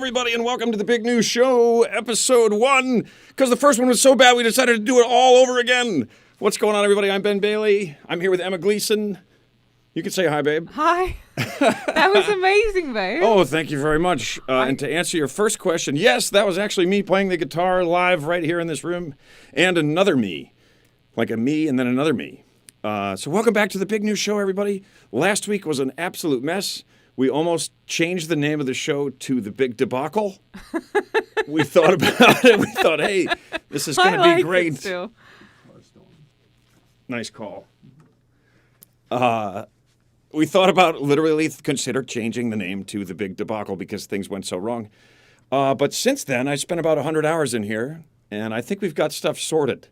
everybody, and welcome to the Big News Show, Episode 1. Because the first one was so bad, we decided to do it all over again. What's going on, everybody? I'm Ben Bailey. I'm here with Emma Gleeson. You can say hi, babe. Hi. That was amazing, babe. Oh, thank you very much. And to answer your first question, yes, that was actually me playing the guitar live right here in this room. And another me. Like a me and then another me. So welcome back to the Big News Show, everybody. Last week was an absolute mess. We almost changed the name of the show to the Big Debacle. We thought about it. We thought, hey, this is going to be great. It still. Nice call. We thought about literally consider changing the name to the Big Debacle because things went so wrong. But since then, I spent about 100 hours in here, and I think we've got stuff sorted.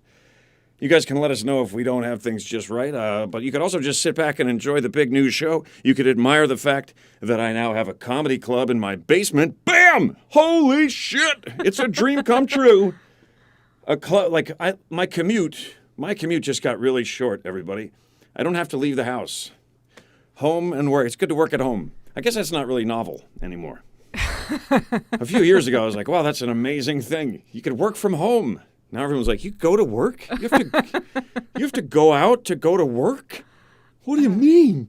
You guys can let us know if we don't have things just right, but you could also just sit back and enjoy the Big News Show. You could admire the fact that I now have a comedy club in my basement. Bam! Holy shit! It's a dream come true. A club, my commute just got really short, everybody. I don't have to leave the house. Home and work. It's good to work at home. I guess that's not really novel anymore. A few years ago, I was like, wow, that's an amazing thing. You could work from home. Now everyone's like, you go to work? You have to go out to go to work? What do you mean?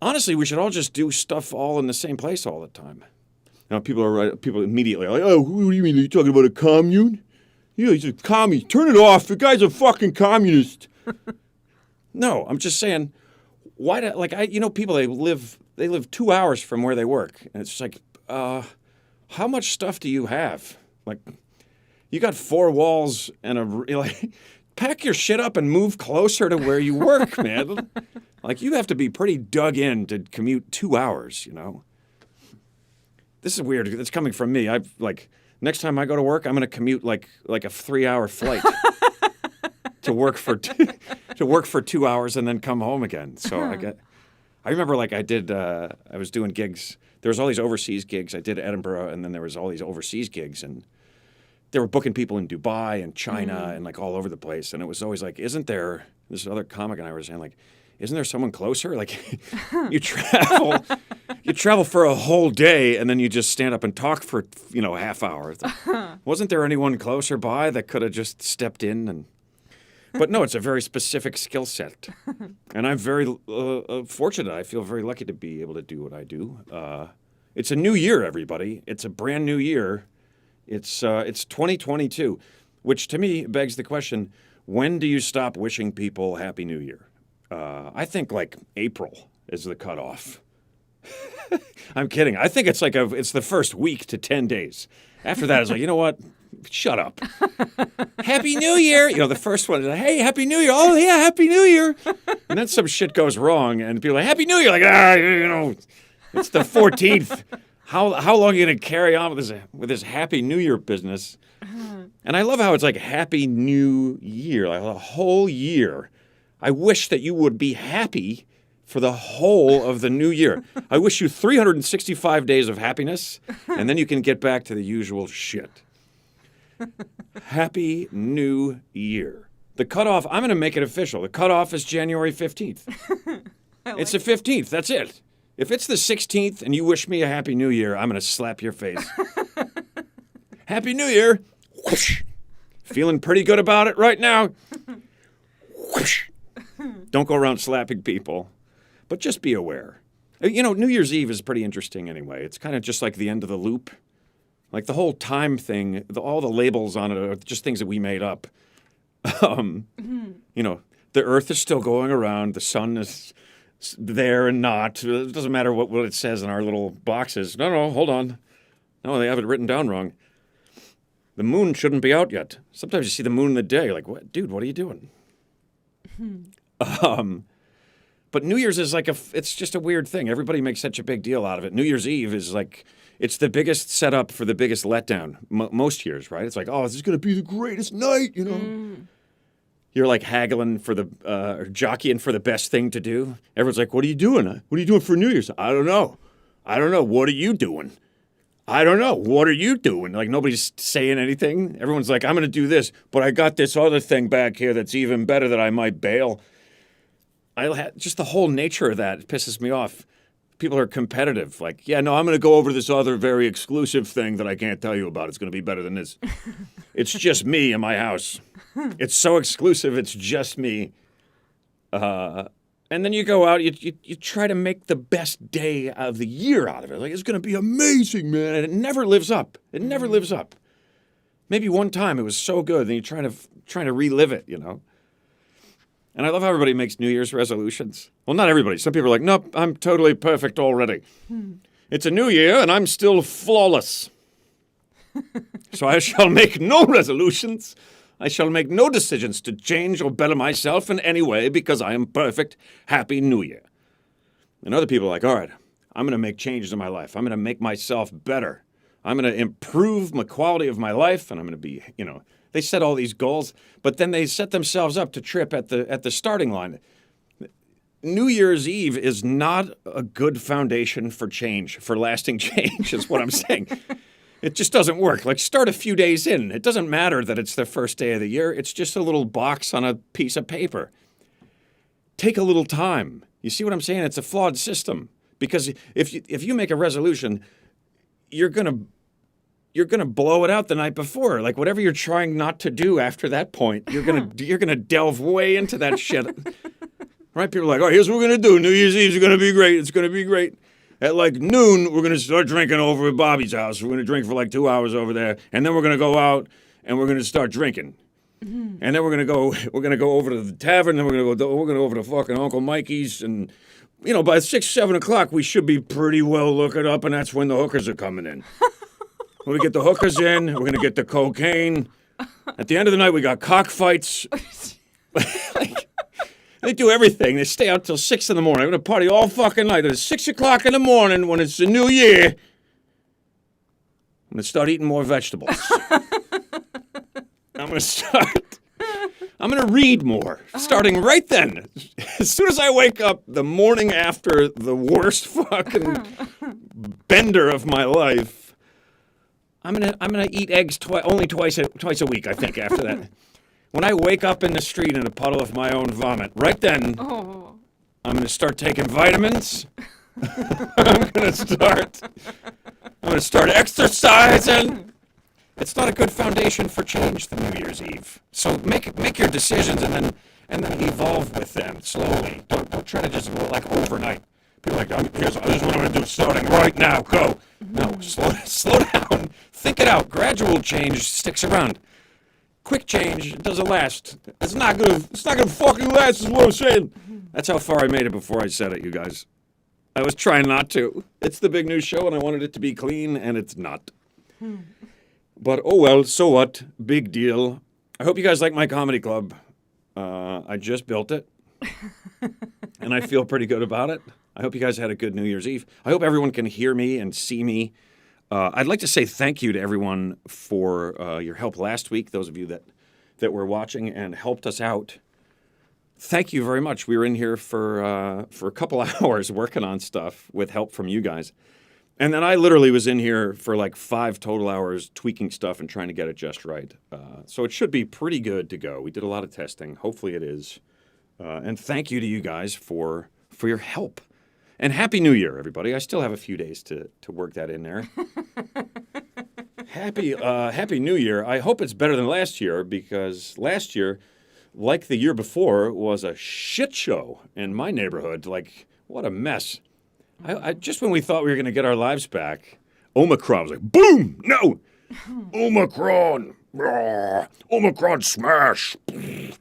Honestly, we should all just do stuff all in the same place all the time. Now people immediately are like, oh, what do you mean? Are you talking about a commune? Yeah, he's a commie. Turn it off. The guy's a fucking communist. No, I'm just saying, why do, people, they live 2 hours from where they work. And it's just like, how much stuff do you have? Like, you got 4 walls and pack your shit up and move closer to where you work, man. Like, you have to be pretty dug in to commute 2 hours, you know? This is weird. It's coming from me. Next time I go to work, I'm going to commute like a 3-hour flight to work for 2 hours and then come home again. So I remember I was doing gigs. There was all these overseas gigs. I did Edinburgh, and then there was all these overseas gigs, and they were booking people in Dubai and China and all over the place. And it was always like, isn't there, this other comic and I were saying, isn't there someone closer? Like, you travel for a whole day and then you just stand up and talk for, half hour. Wasn't there anyone closer by that could have just stepped in? But no, it's a very specific skill set. And I'm very fortunate. I feel very lucky to be able to do what I do. It's a new year, everybody. It's a brand new year. It's 2022, which to me begs the question, when do you stop wishing people Happy New Year? I think April is the cutoff. I'm kidding. I think it's it's the first week to 10 days. After that, it's like, you know what? Shut up. Happy New Year. The first one is like, hey, Happy New Year. Oh, yeah, Happy New Year. And then some shit goes wrong and people are like, Happy New Year. It's the 14th. How long are you going to carry on with this Happy New Year business? And I love how it's like Happy New Year, like a whole year. I wish that you would be happy for the whole of the new year. I wish you 365 days of happiness, and then you can get back to the usual shit. Happy New Year. The cutoff, I'm going to make it official. The cutoff is January 15th. It's the 15th. That's it. If it's the 16th and you wish me a Happy New Year, I'm going to slap your face. Happy New Year. Whoosh. Feeling pretty good about it right now. Whoosh. Don't go around slapping people, but just be aware. New Year's Eve is pretty interesting anyway. It's kind of just like the end of the loop. Like the whole time thing, all the labels on it are just things that we made up. The earth is still going around. The sun is there and not. It doesn't matter what it says in our little boxes. No, hold on. No, they have it written down wrong. The moon shouldn't be out yet. Sometimes you see the moon in the day. You're like, what, dude, what are you doing? But New Year's is it's just a weird thing. Everybody makes such a big deal out of it. New Year's Eve is it's the biggest setup for the biggest letdown most years, right? It's like, oh, this is going to be the greatest night, You're haggling for or jockeying for the best thing to do. Everyone's like, what are you doing? What are you doing for New Year's? I don't know. What are you doing? I don't know. What are you doing? Nobody's saying anything. Everyone's like, I'm going to do this, but I got this other thing back here that's even better that I might bail. Just the whole nature of that pisses me off. people are competitive. Like, yeah, no, I'm going to go over this other very exclusive thing that I can't tell you about. It's going to be better than this. It's just me in my house. It's so exclusive. It's just me. And then you go out, you try to make the best day of the year out of it. Like, it's going to be amazing, man. And it never lives up. It never lives up. Maybe one time it was so good, then you're trying to relive it, you know? And I love how everybody makes New Year's resolutions. Well, not everybody. Some people are like, nope, I'm totally perfect already. It's a new year, and I'm still flawless. So I shall make no resolutions. I shall make no decisions to change or better myself in any way because I am perfect. Happy New Year. And other people are like, all right, I'm going to make changes in my life. I'm going to make myself better. I'm going to improve the quality of my life, and I'm going to be, you know, they set all these goals, but then they set themselves up to trip at the starting line. New Year's Eve is not a good foundation for change, for lasting change, is what I'm saying. It just doesn't work. Like, start a few days in. It doesn't matter that it's the first day of the year. It's just a little box on a piece of paper. Take a little time. You see what I'm saying? It's a flawed system. Because if you make a resolution, you're gonna blow it out the night before. Like, whatever you're trying not to do after that point, you're gonna delve way into that shit. Right? People are like, oh, here's what we're gonna do. New Year's Eve is gonna be great. It's gonna be great. At like noon, we're gonna start drinking over at Bobby's house. We're gonna drink for like 2 hours over there, and then we're gonna go out and we're gonna start drinking. And then we're gonna go over to the tavern. Then we're gonna go over to fucking Uncle Mikey's, and you know, by 6, 7 o'clock, we should be pretty well looking up, and that's when the hookers are coming in. When we get the hookers in, we're gonna get the cocaine. At the end of the night, we got cockfights. Like, they do everything. They stay out till 6 in the morning. They're gonna party all fucking night. It's 6 o'clock in the morning when it's the new year. I'm gonna start eating more vegetables. I'm gonna read more, starting right then. As soon as I wake up the morning after the worst fucking bender of my life, I'm gonna eat eggs only twice a week, I think, after that. When I wake up in the street in a puddle of my own vomit, right then, I'm gonna start taking vitamins. I'm gonna start exercising. It's not a good foundation for change, the New Year's Eve. So make your decisions and then evolve with them slowly. Don't try to just go like overnight. People are like, this is what I'm going to do starting right now. Go. No, slow down. Think it out. Gradual change sticks around. Quick change doesn't last. It's not gonna fucking last, is what I'm saying. That's how far I made it before I said it, you guys. I was trying not to. It's the big news show, and I wanted it to be clean, and it's not. But oh well, so what? Big deal. I hope you guys like my comedy club. I just built it, and I feel pretty good about it. I hope you guys had a good New Year's Eve. I hope everyone can hear me and see me. I'd like to say thank you to everyone for your help last week, those of you that were watching and helped us out. Thank you very much. We were in here for a couple hours working on stuff with help from you guys. And then I literally was in here for like 5 total hours tweaking stuff and trying to get it just right. So it should be pretty good to go. We did a lot of testing. Hopefully it is. And thank you to you guys for your help. And Happy New Year, everybody. I still have a few days to work that in there. Happy New Year. I hope it's better than last year, because last year, like the year before, was a shit show in my neighborhood. Like, what a mess. I just when we thought we were going to get our lives back, Omicron was like, boom, no, Omicron, Omicron smash. It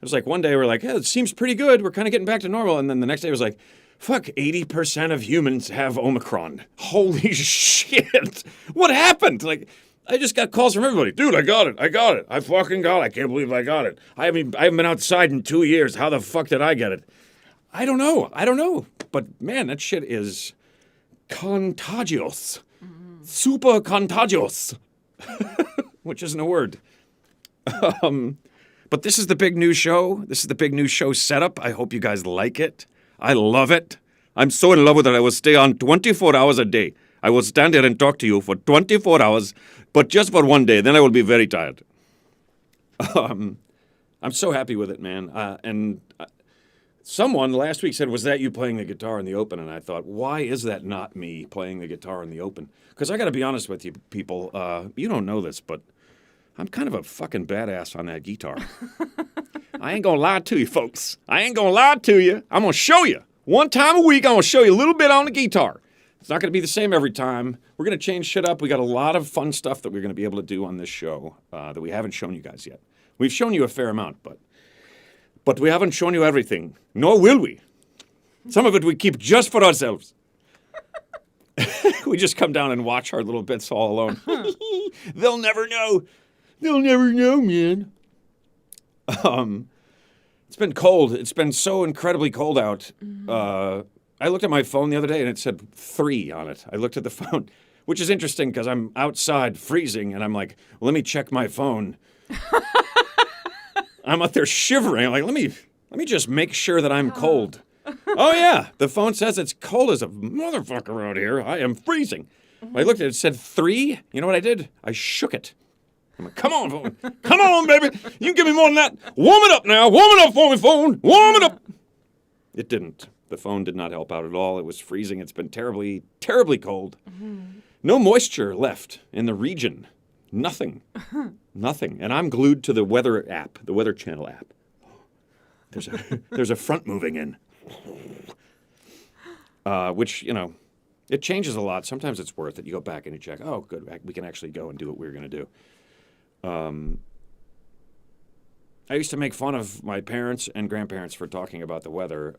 was like one day we're like, yeah, it seems pretty good. We're kind of getting back to normal. And then the next day it was like, fuck, 80% of humans have Omicron. Holy shit. What happened? Like, I just got calls from everybody. Dude, I got it. I fucking got it. I can't believe I got it. I haven't been outside in 2 years. How the fuck did I get it? I don't know. But man, that shit is contagious. Super contagious. Which isn't a word. But this is the big news show. This is the big news show setup. I hope you guys like it. I love it. I'm so in love with it. I will stay on 24 hours a day. I will stand here and talk to you for 24 hours, but just for one day. Then I will be very tired. I'm so happy with it, man. And Someone last week said, was that you playing the guitar in the open? And I thought, why is that not me playing the guitar in the open? Because I got to be honest with you, people. You don't know this, but I'm kind of a fucking badass on that guitar. I ain't going to lie to you, folks. I ain't going to lie to you. I'm going to show you. One time a week, I'm going to show you a little bit on the guitar. It's not going to be the same every time. We're going to change shit up. We got a lot of fun stuff that we're going to be able to do on this show that we haven't shown you guys yet. We've shown you a fair amount, but we haven't shown you everything. Nor will we. Some of it we keep just for ourselves. We just come down and watch our little bits all alone. They'll never know. They'll never know, man. It's been cold. It's been so incredibly cold out. I looked at my phone the other day and it said 3 on it. I looked at the phone, which is interesting because I'm outside freezing and I'm like, well, let me check my phone. I'm out there shivering. I'm like, let me just make sure that I'm cold. Oh yeah, the phone says it's cold as a motherfucker out here. I am freezing. I looked at it, it said 3. You know what I did? I shook it. I'm like, come on, phone. Come on, baby. You can give me more than that. Warm it up now. Warm it up for me, phone. Warm it up. It didn't. The phone did not help out at all. It was freezing. It's been terribly, terribly cold. No moisture left in the region. Nothing. Nothing. And I'm glued to the weather app, the Weather Channel app. There's a front moving in. Which, you know, it changes a lot. Sometimes it's worth it. You go back and you check, oh, good, we can actually go and do what we were going to do. I used to make fun of my parents and grandparents for talking about the weather.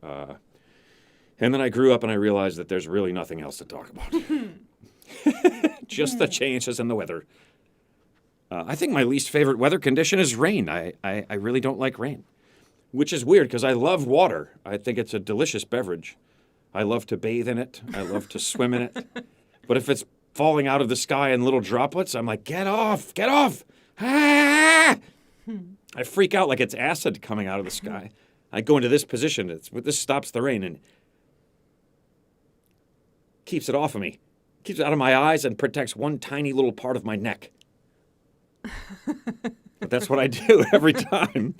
And then I grew up and I realized that there's really nothing else to talk about. Just the changes in the weather. I think my least favorite weather condition is rain. I really don't like rain, which is weird because I love water. I think it's a delicious beverage. I love to bathe in it. I love to swim in it. But if it's falling out of the sky in little droplets, I'm like, get off, get off. Ah! I freak out like it's acid coming out of the sky. I go into this position. This stops the rain and keeps it off of me. Keeps it out of my eyes and protects one tiny little part of my neck. But that's what I do every time.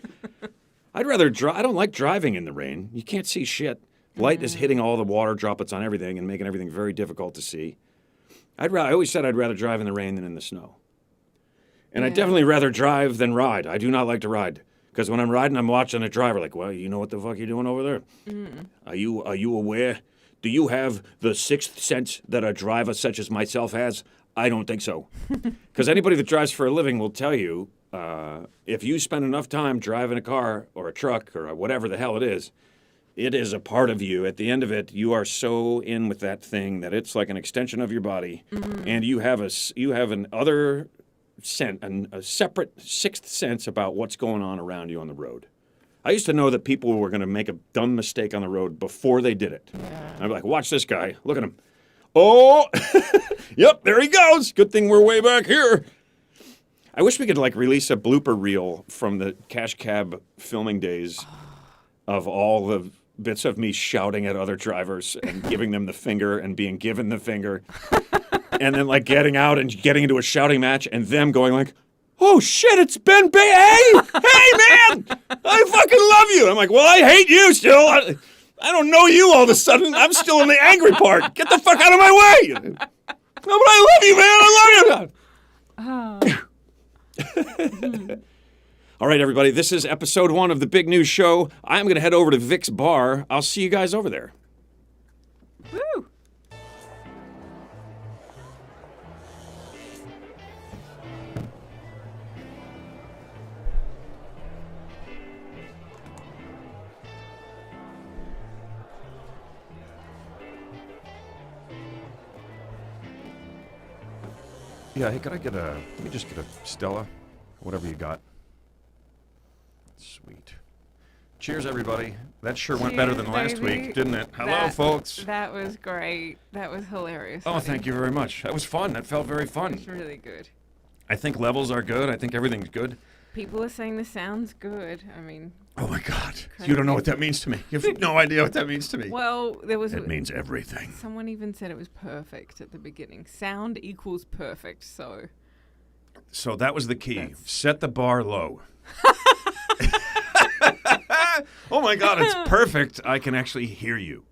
I'd rather drive. I don't like driving in the rain. You can't see shit. Light is hitting all the water droplets on everything and making everything very difficult to see. I always said I'd rather drive in the rain than in the snow. And I'd definitely rather drive than ride. I do not like to ride. Because when I'm riding, I'm watching the driver like, well, you know what the fuck you're doing over there? Are you aware? Do you have the sixth sense that a driver such as myself has? I don't think so. Because anybody that drives for a living will tell you, if you spend enough time driving a car or a truck or whatever the hell it is a part of you. At the end of it, you are so in with that thing that it's like an extension of your body, and you have a separate sixth sense about what's going on around you on the road. I used to know that people were going to make a dumb mistake on the road before they did it. Yeah. I'd be like, watch this guy. Look at him. Oh, yep, there he goes. Good thing we're way back here. I wish we could like release a blooper reel from the Cash Cab filming days of all the bits of me shouting at other drivers and giving them the finger and being given the finger. And then like getting out and getting into a shouting match and them going like, oh shit, it's Ben Bay. Hey man, I fucking love you. I'm like, well, I hate you still. I don't know you all of a sudden. I'm still in the angry part. Get the fuck out of my way. No, but I love you, man. I love you. All right, everybody. This is episode 1 of the Big News Show. I'm going to head over to Vic's bar. I'll see you guys over there. Woo! Yeah, hey, let me just get a Stella, whatever you got. Sweet. Cheers, everybody. That sure went better than last week, didn't it? Hello, folks. That was great. That was hilarious. Oh, thank you very much. That was fun. That felt very fun. It was really good. I think levels are good. I think everything's good. People are saying the sound's good. I mean... Oh, my God. You don't know what that means to me. You have no idea what that means to me. Well, there was... It means everything. Someone even said it was perfect at the beginning. Sound equals perfect, so... So that was the key. Set the bar low. Oh my God, it's perfect. I can actually hear you.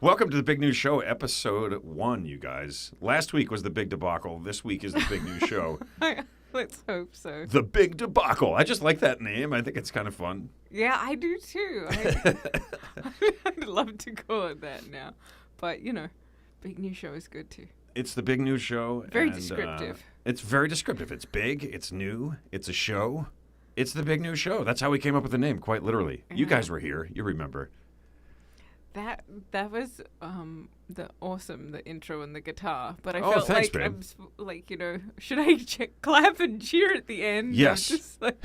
Welcome to the Big News Show, episode 1, you guys. Last week was the Big Debacle. This week is the Big News Show. Let's hope so. The Big Debacle. I just like that name. I think it's kind of fun. Yeah, I do too. I'd love to call it that now. But, Big News Show is good too. It's the Big News Show. Very descriptive. It's very descriptive. It's big. It's new. It's a show. It's the Big News Show. That's how we came up with the name, quite literally. You guys were here. You remember. That was the intro and the guitar. But I felt thanks, like should I clap and cheer at the end? Yes. Just like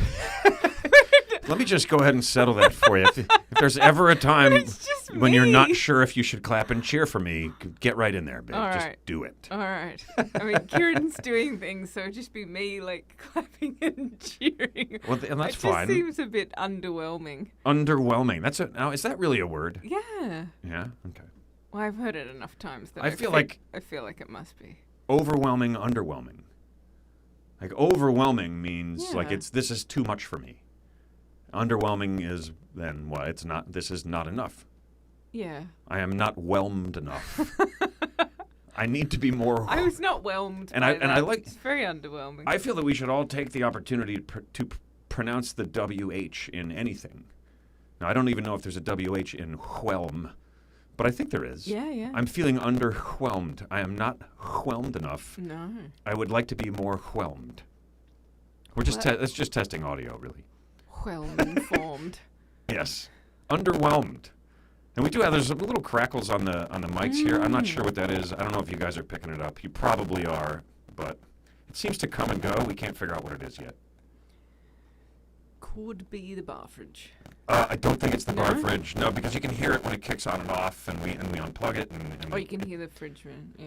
Let me just go ahead and settle that for you. If there's ever a time when you're not sure if you should clap and cheer for me, get right in there, babe. All just right. do it. All right. I mean, Kieran's doing things, so it'd just be me, clapping and cheering. Well, and that's it fine. It just seems a bit underwhelming. Underwhelming. Now, is that really a word? Yeah. Yeah? Okay. Well, I've heard it enough times that I feel like it must be. Overwhelming, underwhelming. Like, overwhelming means, this is too much for me. Underwhelming is then, this is not enough. Yeah. I am not whelmed enough. I need to be more. I was not whelmed. It's very underwhelming. I feel that we should all take the opportunity to pronounce the WH in anything. Now, I don't even know if there's a WH in whelm, but I think there is. Yeah. I'm feeling underwhelmed. I am not whelmed enough. No. I would like to be more whelmed. It's just testing audio, really. Well-informed. Yes. Underwhelmed. And there's little crackles on the mics here. I'm not sure what that is. I don't know if you guys are picking it up. You probably are, but it seems to come and go. We can't figure out what it is yet. Could be the bar fridge. I don't think it's the bar fridge. No, because you can hear it when it kicks on and off, and we unplug it. Or you can hear the fridge, yeah.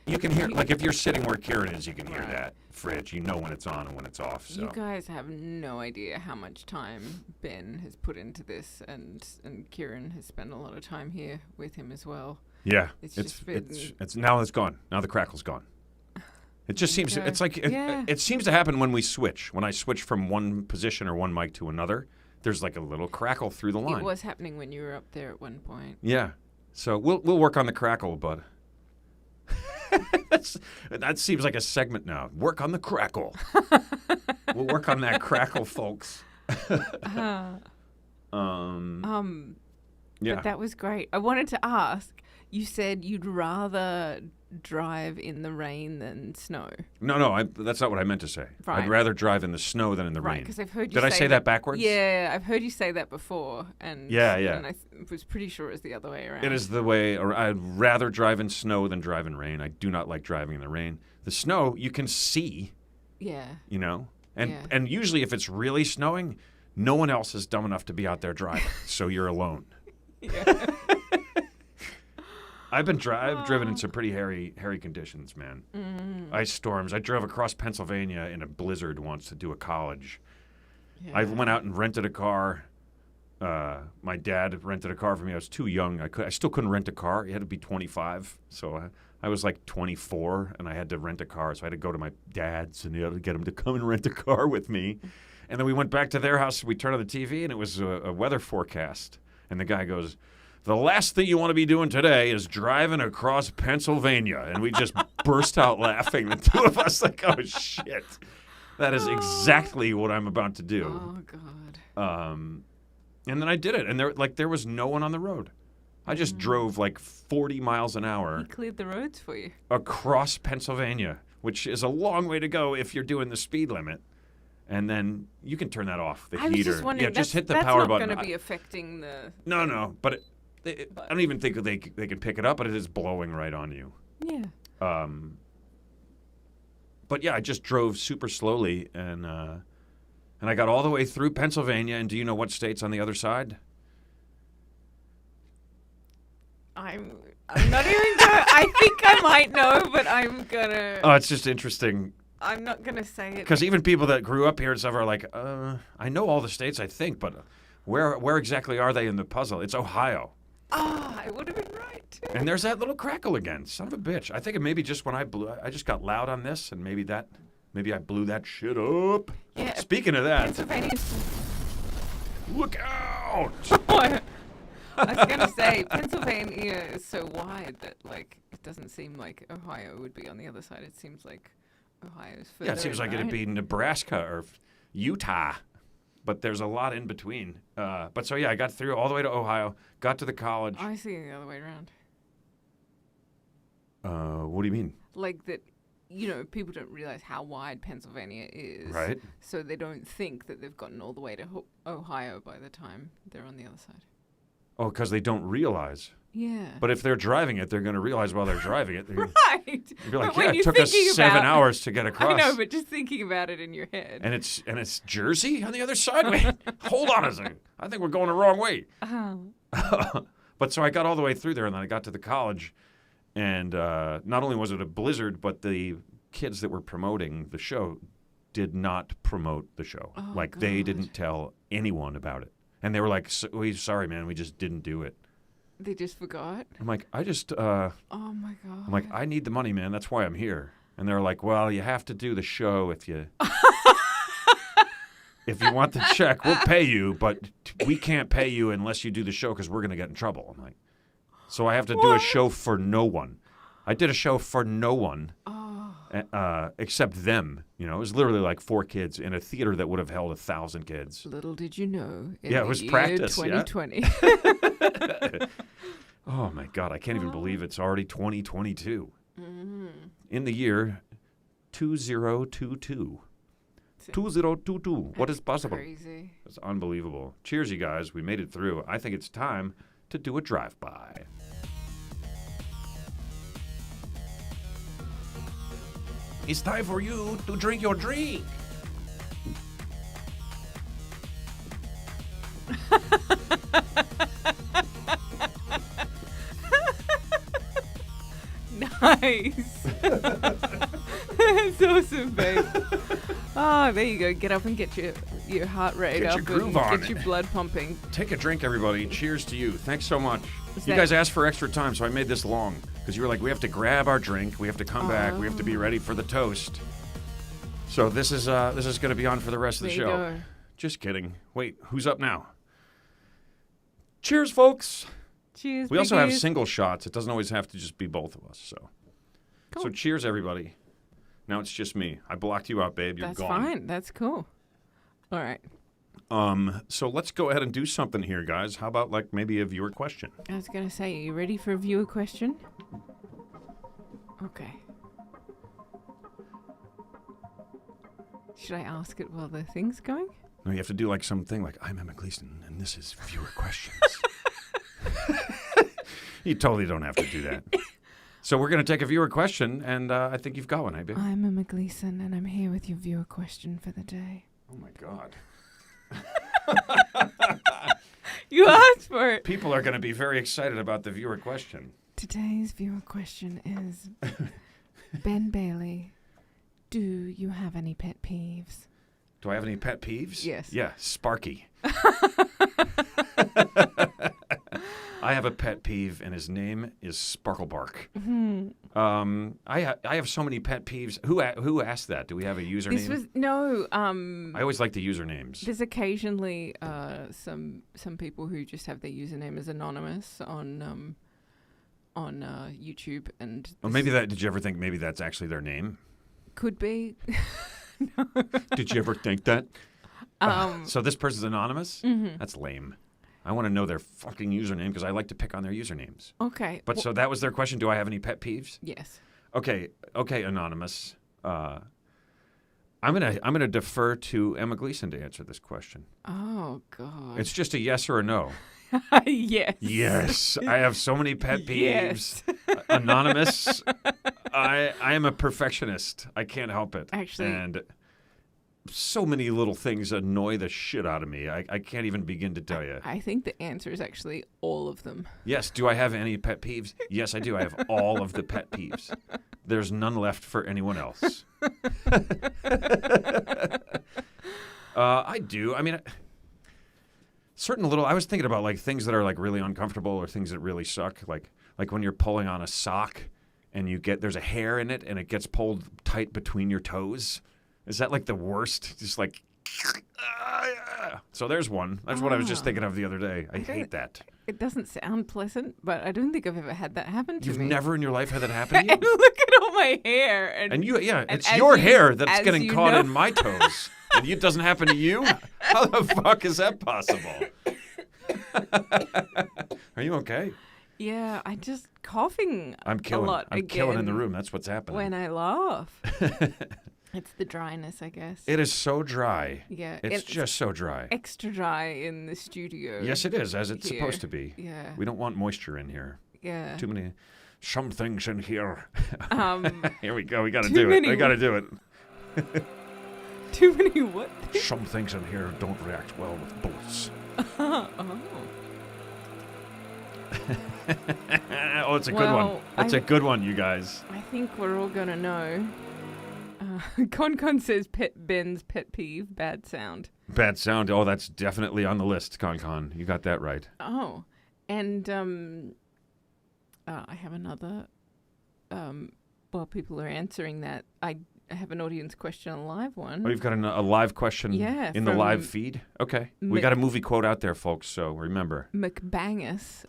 You can hear, if you're sitting where Kieran is, you can hear that fridge. You know when it's on and when it's off. So. You guys have no idea how much time Ben has put into this, and Kieran has spent a lot of time here with him as well. Yeah, it's now it's gone. Now the crackle's gone. It just seems it seems to happen when we switch. When I switch from one position or one mic to another, there's like a little crackle through the line. It was happening when you were up there at one point. Yeah, so we'll work on the crackle, but. That seems like a segment now. Work on the crackle. We'll work on that crackle, folks. Yeah. But that was great. I wanted to ask, you said you'd rather drive in the rain than snow. No, that's not what I meant to say. Right. I'd rather drive in the snow than in the rain. Right, because I've heard you Did I say that backwards? Yeah, I've heard you say that before. And And I was pretty sure it was the other way around. It is the way, or I'd rather drive in snow than drive in rain. I do not like driving in the rain. The snow, you can see. Yeah. And usually if it's really snowing, no one else is dumb enough to be out there driving, so you're alone. Yeah. I've driven in some pretty hairy conditions, man. Ice storms. I drove across Pennsylvania in a blizzard once to do a college. Yeah. I went out and rented a car. My dad rented a car for me. I was too young. I still couldn't rent a car. You had to be 25. So I was like 24, and I had to rent a car. So I had to go to my dad's and get him to come and rent a car with me. And then we went back to their house. We turned on the TV, and it was a weather forecast. And the guy goes, "The last thing you want to be doing today is driving across Pennsylvania." And we just burst out laughing, the two of us, like, oh, shit. That is exactly what I'm about to do. Oh, God. And then I did it, and there was no one on the road. I just drove like 40 miles an hour. He cleared the roads for you. Across Pennsylvania, which is a long way to go if you're doing the speed limit. And then you can turn that off, the heater. I was just wondering, just hit the power button. That's not going to be affecting the... No, but... I don't even think they can pick it up, but it is blowing right on you. Yeah. But yeah, I just drove super slowly, and I got all the way through Pennsylvania. And do you know what state's on the other side? I'm not even gonna. I think I might know, but I'm gonna. Oh, it's just interesting. I'm not gonna say it because even people that grew up here and stuff are like, I know all the states, I think, but where exactly are they in the puzzle? It's Ohio. I would have been right too. And there's that little crackle again. Son of a bitch. I think it maybe just when I just got loud on this, and maybe I blew that shit up. Yeah. Speaking of that. Look out! I was gonna say Pennsylvania is so wide that like it doesn't seem like Ohio would be on the other side. It seems like Ohio's further. Yeah, it seems like it'd be Nebraska or Utah, but there's a lot in between. But so yeah, I got through all the way to Ohio, got to the college. I see it the other way around. What do you mean? Like that, people don't realize how wide Pennsylvania is. Right. So they don't think that they've gotten all the way to Ohio by the time they're on the other side. Oh, because they don't realize. Yeah. But if they're driving it, they're going to realize while they're driving it. Right. You'd be like, But yeah, when it you're took us thinking 7 hours to get across. I know, but just thinking about it in your head. And it's Jersey on the other side? Wait, hold on a second. I think we're going the wrong way. But so I got all the way through there, and then I got to the college, and not only was it a blizzard, but the kids that were promoting the show did not promote the show. Oh, like, God. they didn't tell anyone about it. And they were like, sorry, man, we just didn't do it. They just forgot? I'm like, Oh, my God. I'm like, I need the money, man. That's why I'm here. And they're like, well, you have to do the show if you want the check. We'll pay you, but we can't pay you unless you do the show because we're going to get in trouble. I'm like, so I have to do a show for no one. I did a show for no one except them. It was literally like 4 kids in a theater that would have held 1,000 kids. Little did you know. It was practice. 2020. Yeah. Oh, my God. I can't even believe it's already 2022. Mm-hmm. In the year 2022. 2022. What is possible? Crazy. It's unbelievable. Cheers, you guys. We made it through. I think it's time to do a drive-by. It's time for you to drink your drink. Nice. That's awesome, babe. Oh, there you go. Get up and get your heart rate Get up your groove and on. get your blood pumping. Take a drink, everybody. Cheers to you. Thanks so much. Is You that- guys asked for extra time, so I made this long. Because you were like, we have to grab our drink. We have to come back. We have to be ready for the toast. So this is going to be on for the rest of the There you show. go. Just kidding. Wait, who's up now? Cheers, folks. Cheers. We also have biggies. single shots. It doesn't always have to just be both of us. So, Cool. So cheers, everybody. Now it's just me. I blocked you out, babe. You're That's gone. fine. That's cool. All right. So let's go ahead and do something here, guys. How about like maybe a viewer question? I was going to say, are you ready for a viewer question? Okay. Should I ask it while the thing's going? No, you have to do like something like, I'm Emma Gleeson, and this is viewer questions. You totally don't have to do that. So we're going to take a viewer question, and I think you've got one, babe. I'm Emma Gleeson, and I'm here with your viewer question for the day. Oh, my God. You asked for it. People are going to be very excited about the viewer question. Today's viewer question is, Ben Bailey, do you have any pet peeves? Do I have any pet peeves? Yes. Yeah, Sparky. I have a pet peeve, and his name is Sparklebark. I have so many pet peeves. Who asked that? Do we have a username? This was no. I always like the usernames. There's occasionally some people who just have their username as anonymous on YouTube, and Well, maybe that. Did you ever think maybe that's actually their name? could be. Did you ever think that? Um, So this person's anonymous? mhm. That's lame. I want to know their fucking username because I like to pick on their usernames. Okay. But so that was their question. Do I have any pet peeves? Yes. Okay, anonymous. I'm gonna defer to Emma Gleeson to answer this question. Oh God. It's just a yes or a no. Yes. Yes, I have so many pet peeves. Yes. Anonymous. I am a perfectionist. I can't help it. Actually- and so many little things annoy the shit out of me. I can't even begin to tell you. I think the answer is actually all of them. Yes. Do I have any pet peeves? Yes, I do. I have all of the pet peeves. There's none left for anyone else. I do. I mean, certain little. I was thinking about like things that are like really uncomfortable or things that really suck. Like when you're pulling on a sock and there's a hair in it and it gets pulled tight between your toes. Is that like the worst? Just like So there's one. That's what I was just thinking of the other day. I hate that. It doesn't sound pleasant, but I don't think I've ever had that happen to me. You've never in your life had that happen to you? And look at all my hair. And you, yeah, and it's your hair that's as getting you caught know- in my toes. And it doesn't happen to you? How the fuck is that possible? Are you okay? Yeah, I just coughing I'm killing. a lot I'm killing in the again room. That's what's happening. when I laugh. It's the dryness, I guess. It is so dry. Yeah, It's just so dry. extra dry in the studio. Yes, it is, as it's here. supposed to be. Yeah. We don't want moisture in here. Yeah. Too many. Some things in here. Um, Here we go. We got to too do it. many We got to do it. too many what? Some things in here don't react well with bullets. Oh. Oh, it's a good one. Well, That's a good one, you guys. I think we're all gonna know. Con says Ben's pet peeve, bad sound. Bad sound. Oh, that's definitely on the list, Con. You got that right. Oh, and I have another. While people are answering that, I have an audience question, a live one. Oh, you've got a live question in the live feed? Okay. We got a movie quote out there, folks, so remember. McBangus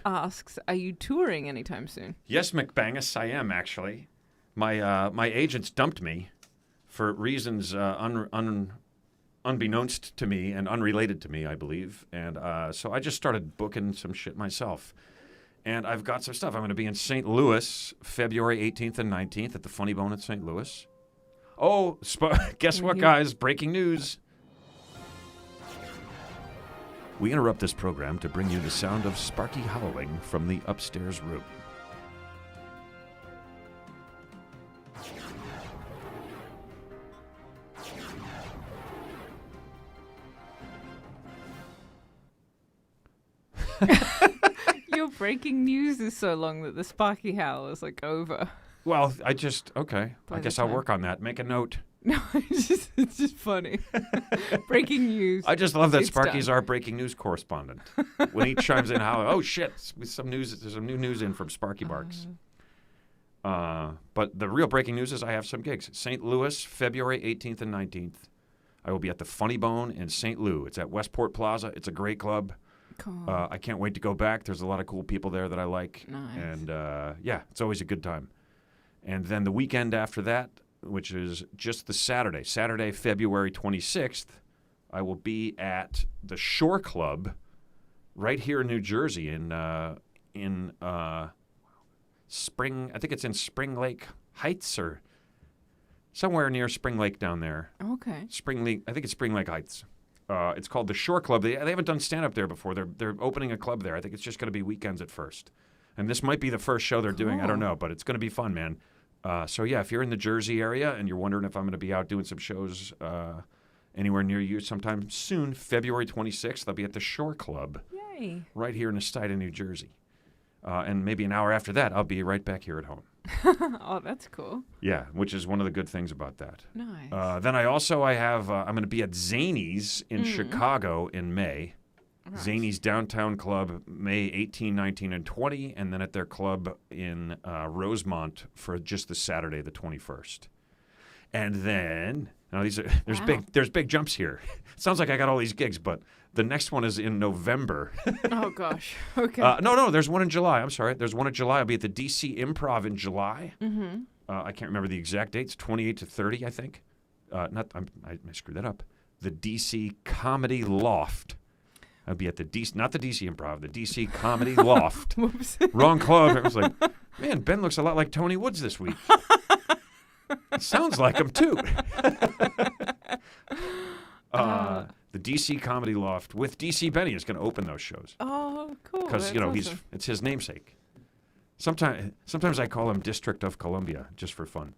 asks, are you touring anytime soon? Yes, McBangus, I am, actually. My agents dumped me for reasons unbeknownst to me and unrelated to me, I believe. And so I just started booking some shit myself. And I've got some stuff. I'm going to be in St. Louis, February 18th and 19th at the Funny Bone in St. Louis. Oh, guess what, guys? Breaking news. We interrupt this program to bring you the sound of Sparky howling from the upstairs room. Your breaking news is so long that the Sparky howl is like over. Well, okay. By I the guess I'll time. work on that. Make a note. No, it's just funny. Breaking news. I just love that It's Sparky's done. our breaking news correspondent. When he chimes in, oh shit, some news. There's some new news in from Sparky Barks. But the real breaking news is I have some gigs. St. Louis, February 18th and 19th. I will be at the Funny Bone in St. Louis. It's at Westport Plaza. It's a great club. Cool. I can't wait to go back. There's a lot of cool people there that I like. Nice. And yeah, it's always a good time. And then the weekend after that, which is just the Saturday, February 26th, I will be at the Shore Club right here in New Jersey in Spring. I think it's in Spring Lake Heights or somewhere near Spring Lake down there. Okay. Spring Lake. I think it's Spring Lake Heights. It's called the Shore Club. They haven't done stand-up there before. They're opening a club there. I think it's just going to be weekends at first. And this might be the first show they're doing. I don't know, but it's going to be fun, man. So, yeah, if you're in the Jersey area and you're wondering if I'm going to be out doing some shows anywhere near you sometime soon, February 26th, I'll be at the Shore Club Yay. right here in the state of New Jersey. And maybe an hour after that, I'll be right back here at home. Oh, that's cool. Yeah, which is one of the good things about that. Nice. Then I'm going to be at Zany's in Chicago in May. Right. Zany's Downtown Club, May 18, 19, and 20, and then at their club in Rosemont for just the Saturday, the 21st. And then, now there's big jumps here. Sounds like I got all these gigs, but the next one is in November. Oh, gosh. Okay. No, there's one in July. I'm sorry. There's one in July. I'll be at the DC Improv in July. Mm-hmm. I can't remember the exact dates, 28 to 30, I think. I screwed that up. The DC Comedy Loft. I'll be at the DC, not the DC Improv, the DC Comedy Loft. Whoops. Wrong club. I was like, man, Ben looks a lot like Tony Woods this week. Sounds like him, too. The DC Comedy Loft with DC Benny is going to open those shows. Oh, cool. Because, That's awesome. It's his namesake. Sometimes I call him District of Columbia just for fun.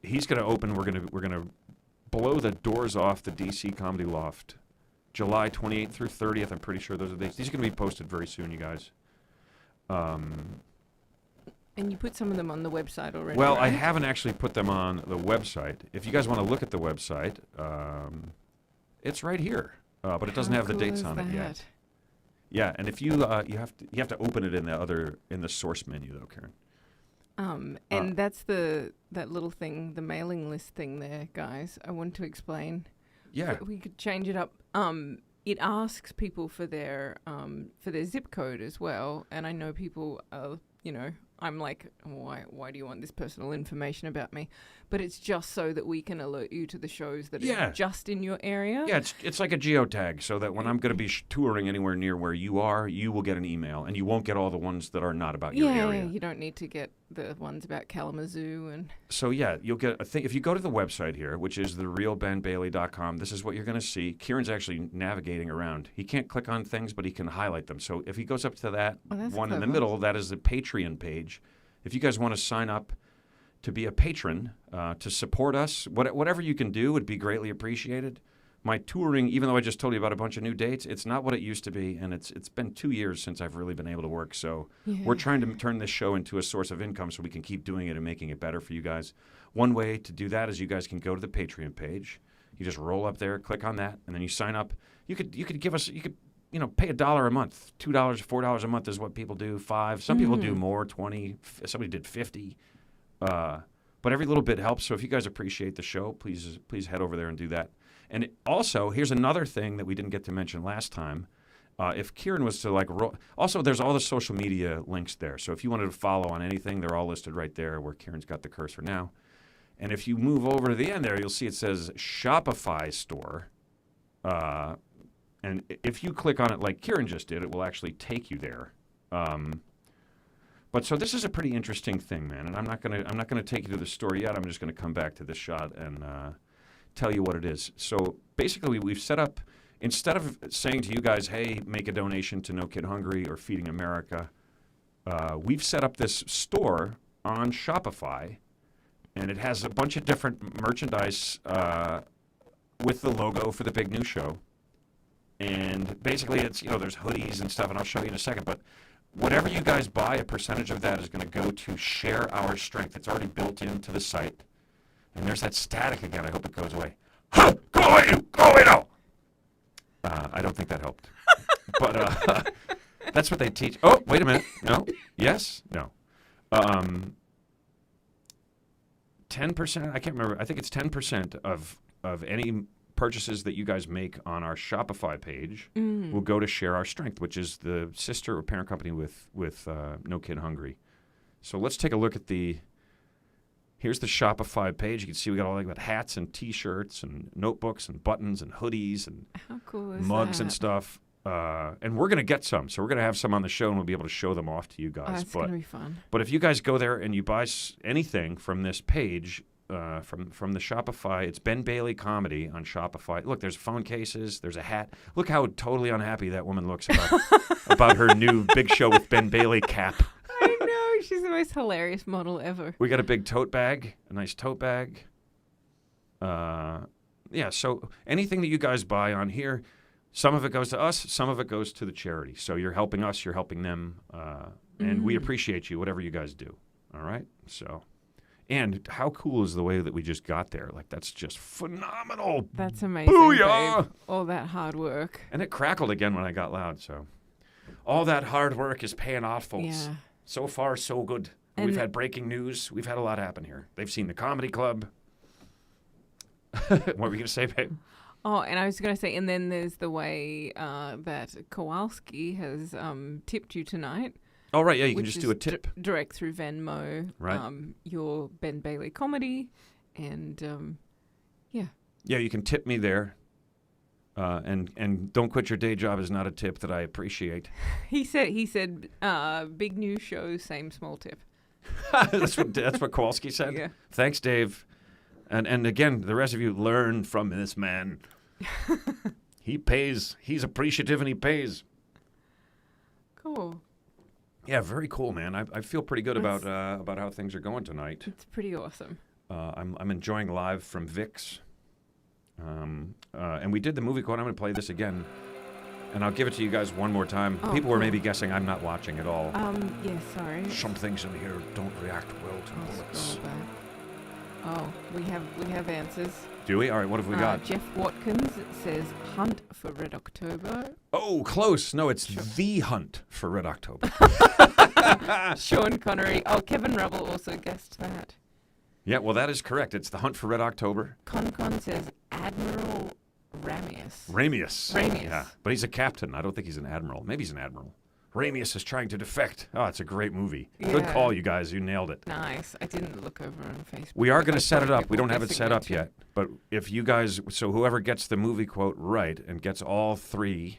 He's going to open. We're going to blow the doors off the DC Comedy Loft. July 28th through 30th. I'm pretty sure those are the dates. These are going to be posted very soon, you guys. And you put some of them on the website already, Well, right? I haven't actually put them on the website. If you guys want to look at the website, it's right here, but it doesn't How have the cool dates is on it yet. that? Yeah, and if you have to open it in the source menu though, Karen. And that's that little thing, the mailing list thing there, guys. I want to explain. Yeah. We could change it up. It asks people for their zip code as well, and I know people, I'm like, why do you want this personal information about me? But it's just so that we can alert you to the shows that are just in your area. Yeah, it's like a geotag, so that when I'm going to be touring anywhere near where you are, you will get an email, and you won't get all the ones that are not about your area. Yeah, you don't need to get the ones about Kalamazoo and. So yeah, you'll get a thing if you go to the website here, which is therealbenbailey.com. This is what you're going to see. Kieran's actually navigating around. He can't click on things, but he can highlight them. So if he goes up to that one in the middle, that is the Patreon page. If you guys want to sign up to be a patron, to support us, whatever you can do would be greatly appreciated. My touring, even though I just told you about a bunch of new dates, it's not what it used to be, and it's been 2 years since I've really been able to work. So we're trying to turn this show into a source of income so we can keep doing it and making it better for you guys. One way to do that is you guys can go to the Patreon page. You just roll up there, click on that, and then you sign up. You could give us, pay $1 a month, $2, $4 a month is what people do. $5. Some people do more, 20. Somebody did 50. But every little bit helps. So if you guys appreciate the show, please head over there and do that. And also, here's another thing that we didn't get to mention last time. If Kieran was to also there's all the social media links there. So if you wanted to follow on anything, they're all listed right there where Kieran's got the cursor now. And if you move over to the end there, you'll see it says Shopify store. And if you click on it like Kieran just did, it will actually take you there. But so this is a pretty interesting thing, man. And I'm not gonna take you to the store yet. I'm just gonna come back to this shot and tell you what it is. So basically, we've set up, instead of saying to you guys, hey, make a donation to No Kid Hungry or Feeding America, we've set up this store on Shopify, and it has a bunch of different merchandise with the logo for the Big News Show. And basically, it's, there's hoodies and stuff, and I'll show you in a second, but whatever you guys buy, a percentage of that is going to go to Share Our Strength. It's already built into the site. And there's that static again. I hope it goes away. Go away now! I don't think that helped. But that's what they teach. Oh, wait a minute. No? Yes? No. 10%, I can't remember. I think it's 10% of any purchases that you guys make on our Shopify page will go to Share Our Strength, which is the sister or parent company with No Kid Hungry. So let's take a look at here's the Shopify page. You can see we got all like hats and T-shirts and notebooks and buttons and hoodies and how cool is mugs that? And stuff. And we're going to get some. So we're going to have some on the show, and we'll be able to show them off to you guys. That's going to be fun. But if you guys go there and you buy anything from this page, from the Shopify, it's Ben Bailey Comedy on Shopify. Look, there's phone cases. There's a hat. Look how totally unhappy that woman looks about her new Big Show with Ben Bailey cap. I know. She's the most hilarious model ever. We got a big tote bag, a nice tote bag. So anything that you guys buy on here, some of it goes to us, some of it goes to the charity. So you're helping us, you're helping them, and we appreciate you, whatever you guys do. All right? So, and how cool is the way that we just got there? Like, that's just phenomenal. That's amazing, Booyah! babe. All that hard work. And it crackled again when I got loud, so. All that hard work is paying off, folks. Yeah. So far, so good. And we've had breaking news. We've had a lot happen here. They've seen the comedy club. What were you going to say, babe? Oh, and I was going to say, and then there's the way that Kowalski has tipped you tonight. Oh, right. Yeah, you can just do a tip. Direct through Venmo. Right. Your Ben Bailey Comedy. And, yeah. Yeah, you can tip me there. And don't quit your day job is not a tip that I appreciate. He said, big news show, same small tip. That's what Kowalski said? Yeah. Thanks, Dave. And again, the rest of you learn from this man. He pays. He's appreciative and he pays. Cool. Yeah, very cool, man. I feel pretty good about how things are going tonight. It's pretty awesome. I'm enjoying live from Vic's. And we did the movie quote. I'm going to play this again, and I'll give it to you guys one more time. People were maybe guessing I'm not watching at all. Yeah, sorry. Some things in here don't react well to bullets. Oh, we have answers. Do we? All right, what have we got? Jeff Watkins says Hunt for Red October. Oh, close. No, it's The Hunt for Red October. Sean Connery. Oh, Kevin Rubble also guessed that. Yeah, well, that is correct. It's The Hunt for Red October. Con says Admiral Ramius. Yeah, but he's a captain. I don't think he's an admiral. Maybe he's an admiral. Ramius is trying to defect. Oh, it's a great movie. Good Yeah. call, you guys. You nailed it. Nice. I didn't look over on Facebook. We are but going I to set saw it up. We people don't have it guessing set that up too. yet. But if you guys, so whoever gets the movie quote right and gets all three,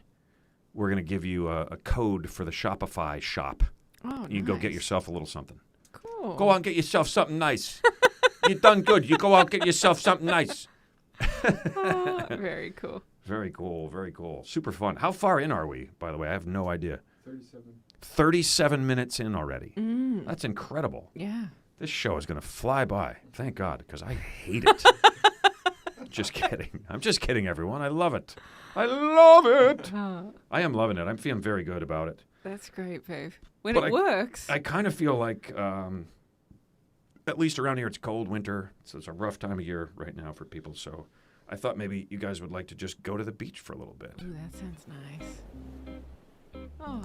we're going to give you a code for the Shopify shop. Oh, You can go get nice. yourself a little something. Cool. Go out and get yourself something nice. You done good. You go out and get yourself something nice. Oh, very cool. Very cool. Very cool. Super fun. How far in are we, by the way? I have no idea. 37. 37 minutes in already. Mm. That's incredible. Yeah. This show is going to fly by. Thank God, because I hate it. Just kidding. I'm just kidding, everyone. I love it. I love it. Oh, I am loving it. I'm feeling very good about it. that's great, babe. When But it works. I kind of feel like, at least around here, it's cold winter. So it's a rough time of year right now for people. So I thought maybe you guys would like to just go to the beach for a little bit. Ooh, that sounds nice. Oh.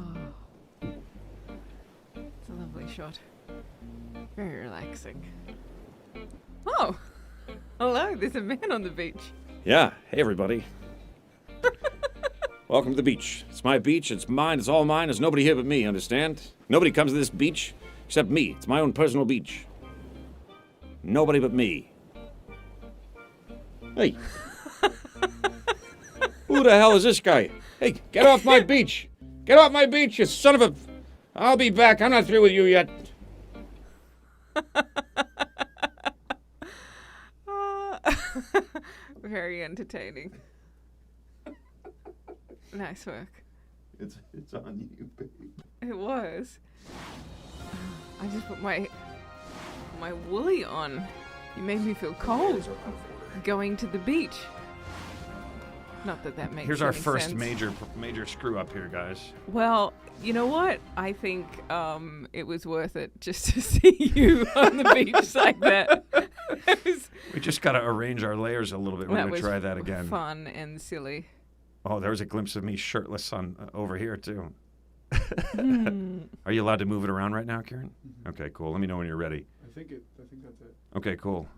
It's a lovely shot. Very relaxing. Oh. Hello, there's a man on the beach. Yeah. Hey, everybody. Welcome to the beach. It's my beach. It's mine. It's all mine. There's nobody here but me, understand? Nobody comes to this beach except me. It's my own personal beach. Nobody but me. Hey. Who the hell is this guy? Hey, get off my beach. Get off my beach, you son of a... I'll be back. I'm not through with you yet. Very entertaining. Nice work. It's on you, babe. It was. I just put my woolly on. You made me feel cold going to the beach. Not that that makes Here's our any first sense. major screw up here, guys. Well, you know what? I think it was worth it just to see you on the beach like that. It was, We just got to arrange our layers a little bit. We're that going was to try that again. fun and silly. Oh, there was a glimpse of me shirtless on over here, too. Hmm. Are you allowed to move it around right now, Karen? Mm-hmm. Okay, cool. Let me know when you're ready. I think that's it. Okay, cool.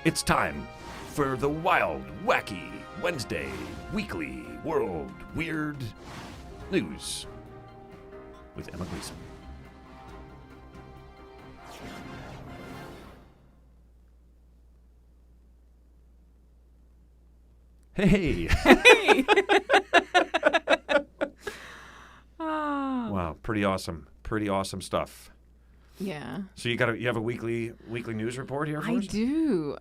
It's time for the Wild, Wacky, Wednesday, Weekly, World, Weird News with Emma Gleeson. Hey! Hey! Ah. Wow, pretty awesome stuff. Yeah. So you have a weekly news report here for I us? do.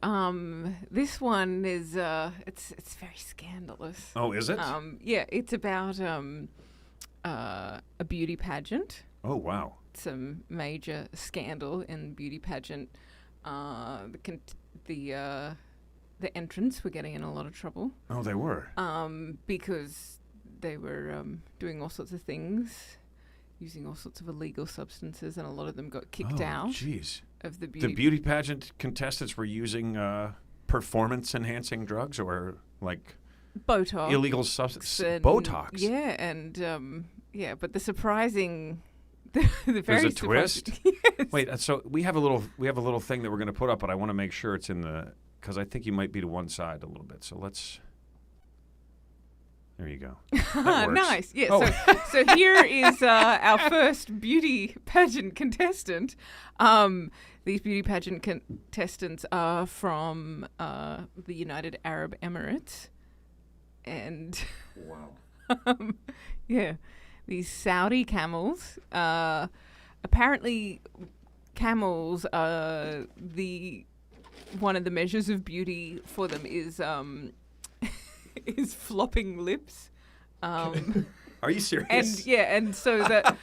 This one is it's very scandalous. Oh, is it? Yeah, it's about a beauty pageant. Oh, wow. Some major scandal in beauty pageant. The entrants were getting in a lot of trouble. Oh, they were. Because they were doing all sorts of things, using all sorts of illegal substances, and a lot of them got kicked out Jeez. of the beauty. The beauty pageant contestants were using performance-enhancing drugs or like Botox. illegal substances. and- Botox. Yeah, and but the surprising, the very There's a surprising- twist? Yes. Wait, so we have a little thing that we're going to put up, but I want to make sure it's in the because I think you might be to one side a little bit. So let's. There you go. That works. Nice. Yeah. Oh. So here is our first beauty pageant contestant. These beauty pageant contestants are from the United Arab Emirates, and Wow. yeah, these Saudi camels. Apparently, camels are one of the measures of beauty for them is is flopping lips. Are you serious? And so that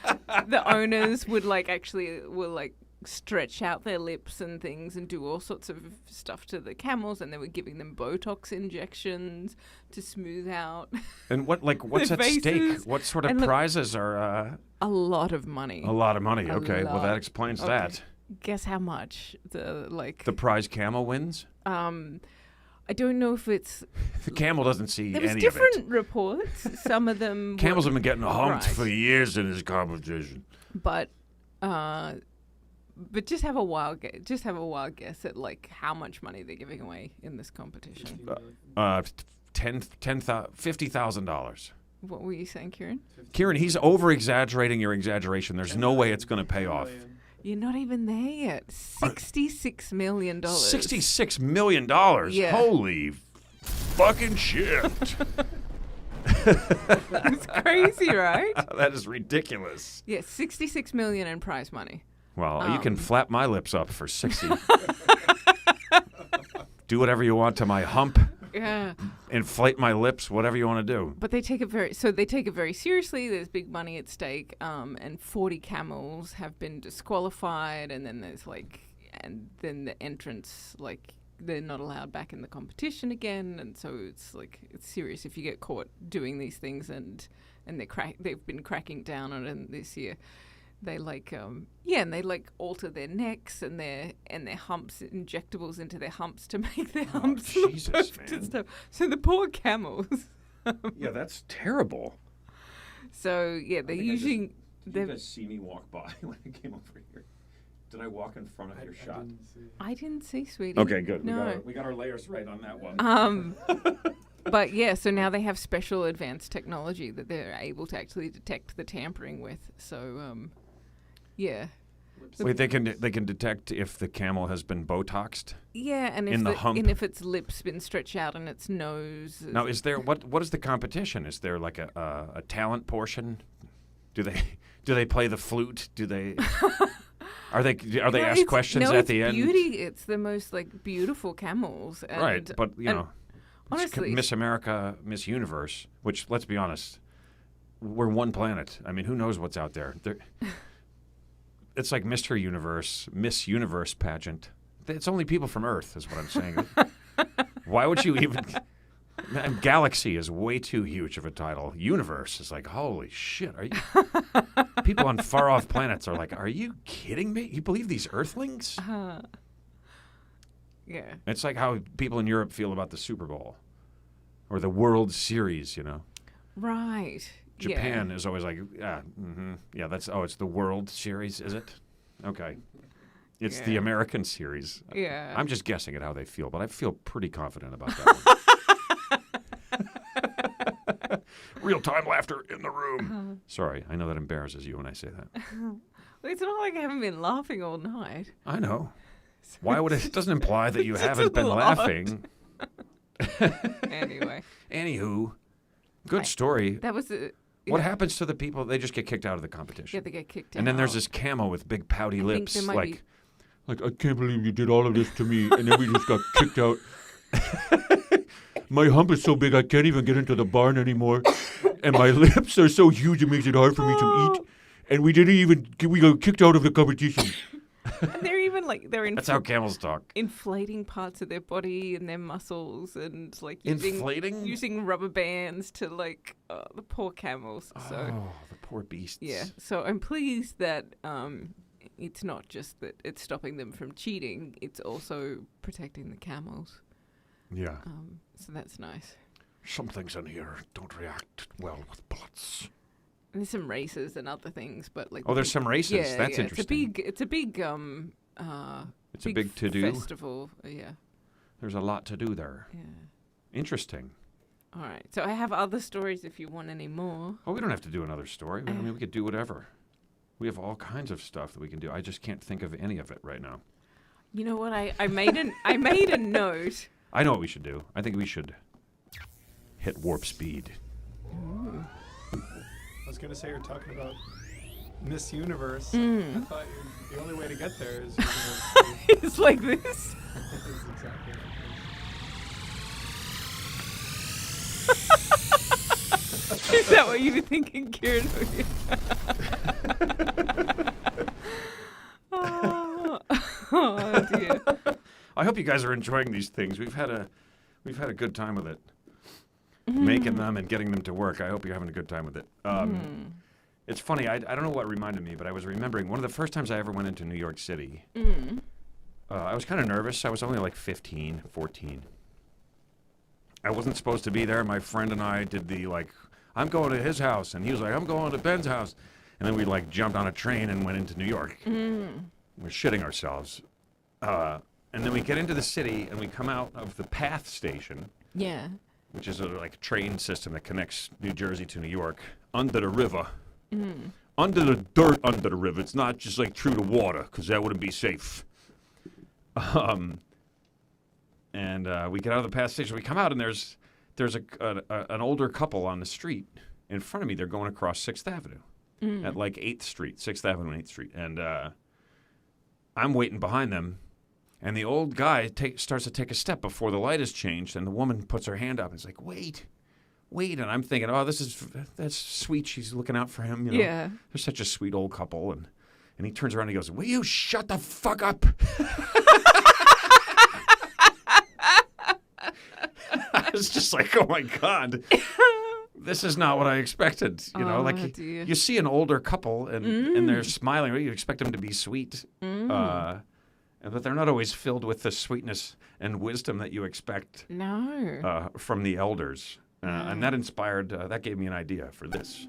the owners would will stretch out their lips and things and do all sorts of stuff to the camels, and they were giving them Botox injections to smooth out And what's their at stake? faces. What sort of And look- prizes are? a lot of money. A lot of money. A Okay, well that lot. explains Okay. that. Guess how much The prize camel wins. I don't know if it's The camel doesn't see there was any of it. different reports. Some of them Camels were, have been getting humped Right. for years in this competition. but But just have a wild guess at like how much money they're giving away in this competition. $50,000. What were you saying, Kieran? Kieran, he's over-exaggerating your exaggeration. There's no way it's going to pay off. You're not even there yet. $66 million. $66 million? Yeah. Holy fucking shit. It's crazy, right? That is ridiculous. Yeah, $66 million in prize money. Well, you can flap my lips up for 60. Do whatever you want to my hump. Yeah. Inflate my lips, whatever you want to do. But they take it very seriously. There's big money at stake, and 40 camels have been disqualified, and then then the entrants, like, they're not allowed back in the competition again, and so it's serious if you get caught doing these things, and they've been cracking down on it this year. They and they alter their necks and their humps, injectables into their humps to make their humps look perfect and stuff. So the poor camels. Yeah, that's terrible. So yeah, they're using. Did you guys see me walk by when I came over here? Did I walk in front of your shot? I didn't see, sweetie. Okay, good. No. We got our layers right on that one. But yeah, so now they have special advanced technology that they're able to actually detect the tampering with. So, yeah. Wait, they can detect if the camel has been Botoxed? Yeah, and if its lips been stretched out and its nose. Now, is there what is the competition? Is there like a talent portion? Do they play the flute? Do they? Are they asked questions at the end? Beauty. It's the most beautiful camels. And, right, but honestly, Miss America, Miss Universe, which, let's be honest, we're one planet. I mean, who knows what's out there? It's like Mr. Universe, Miss Universe pageant. It's only people from Earth, is what I'm saying. Why would you even? Man, Galaxy is way too huge of a title. Universe is like, holy shit! Are you? People on far off planets are like, are you kidding me? You believe these Earthlings? Yeah. It's like how people in Europe feel about the Super Bowl or the World Series. Right. Japan is always like, it's the World Series, is it? Okay. It's the American Series. Yeah. I'm just guessing at how they feel, but I feel pretty confident about that one. Real-time laughter in the room. Sorry, I know that embarrasses you when I say that. Well, it's not like I haven't been laughing all night. I know. Why would it? It doesn't imply that you haven't been laughing. Anyway. Anywho, good story. That was What happens to the people? They just get kicked out of the competition. Yeah, they get kicked out. And then there's this camel with big pouty lips, like, I can't believe you did all of this to me, and then we just got kicked out. My hump is so big I can't even get into the barn anymore, and my lips are so huge it makes it hard for me to eat. And we got kicked out of the competition. And they're even that's how camels talk. Inflating parts of their body and their muscles and using rubber bands to the poor camels. So, the poor beasts. Yeah. So I'm pleased that it's not just that it's stopping them from cheating; it's also protecting the camels. Yeah. So that's nice. Some things in here don't react well with bullets. And there's some races and other things, but there's some races. Yeah, That's interesting. It's a big to-do festival. Yeah. There's a lot to do there. Yeah. Interesting. All right. So I have other stories if you want any more. Oh, we don't have to do another story. I mean, we could do whatever. We have all kinds of stuff that we can do. I just can't think of any of it right now. You know what? I made a note. I know what we should do. I think we should hit warp speed. Ooh. I was going to say you're talking about Miss Universe. Mm. I thought the only way to get there is... It's like this? It's exactly like Is that what you were thinking, Kieran? Oh dear. I hope you guys are enjoying these things. We've had a good time with it. Making them and getting them to work. I hope you're having a good time with it. It's funny. I don't know what reminded me, but I was remembering one of the first times I ever went into New York City. I was kind of nervous. I was only 15, 14. I wasn't supposed to be there. My friend and I did I'm going to his house. And he was like, I'm going to Ben's house. And then we jumped on a train and went into New York. We're shitting ourselves. And then we get into the city, and we come out of the PATH station, Yeah. which is a train system that connects New Jersey to New York, under the river. Under the dirt under the river. It's not just like through the water, because that wouldn't be safe. And we get out of the PATH station. We come out, and there's an older couple on the street in front of me. They're going across 6th Avenue at like 8th Street, 6th Avenue and 8th Street. And I'm waiting behind them. And the old guy starts to take a step before the light is changed, and the woman puts her hand up and is like, wait. And I'm thinking, oh, that's sweet. She's looking out for him. You know? Yeah. They're such a sweet old couple. And he turns around and he goes, will you shut the fuck up? I was just like, oh, my God. This is not what I expected. You know, dear. you see an older couple and they're smiling. You expect them to be sweet. But they're not always filled with the sweetness and wisdom that you expect from the elders. And that that gave me an idea for this.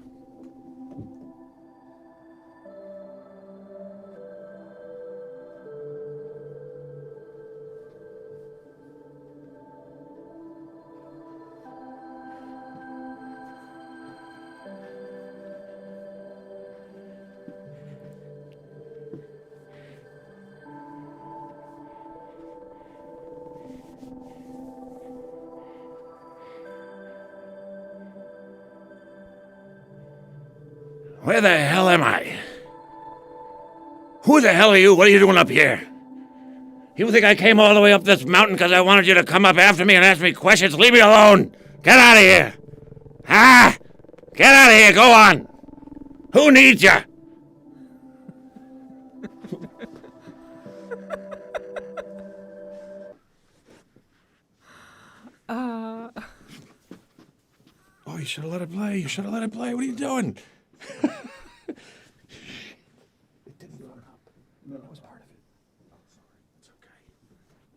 Where the hell am I? Who the hell are you? What are you doing up here? You think I came all the way up this mountain because I wanted you to come up after me and ask me questions? Leave me alone! Get out of here! Get out of here! Go on! Who needs you? Oh, you should have let it play. What are you doing? It didn't run up. No, that was part of it. Oh, sorry. It's okay.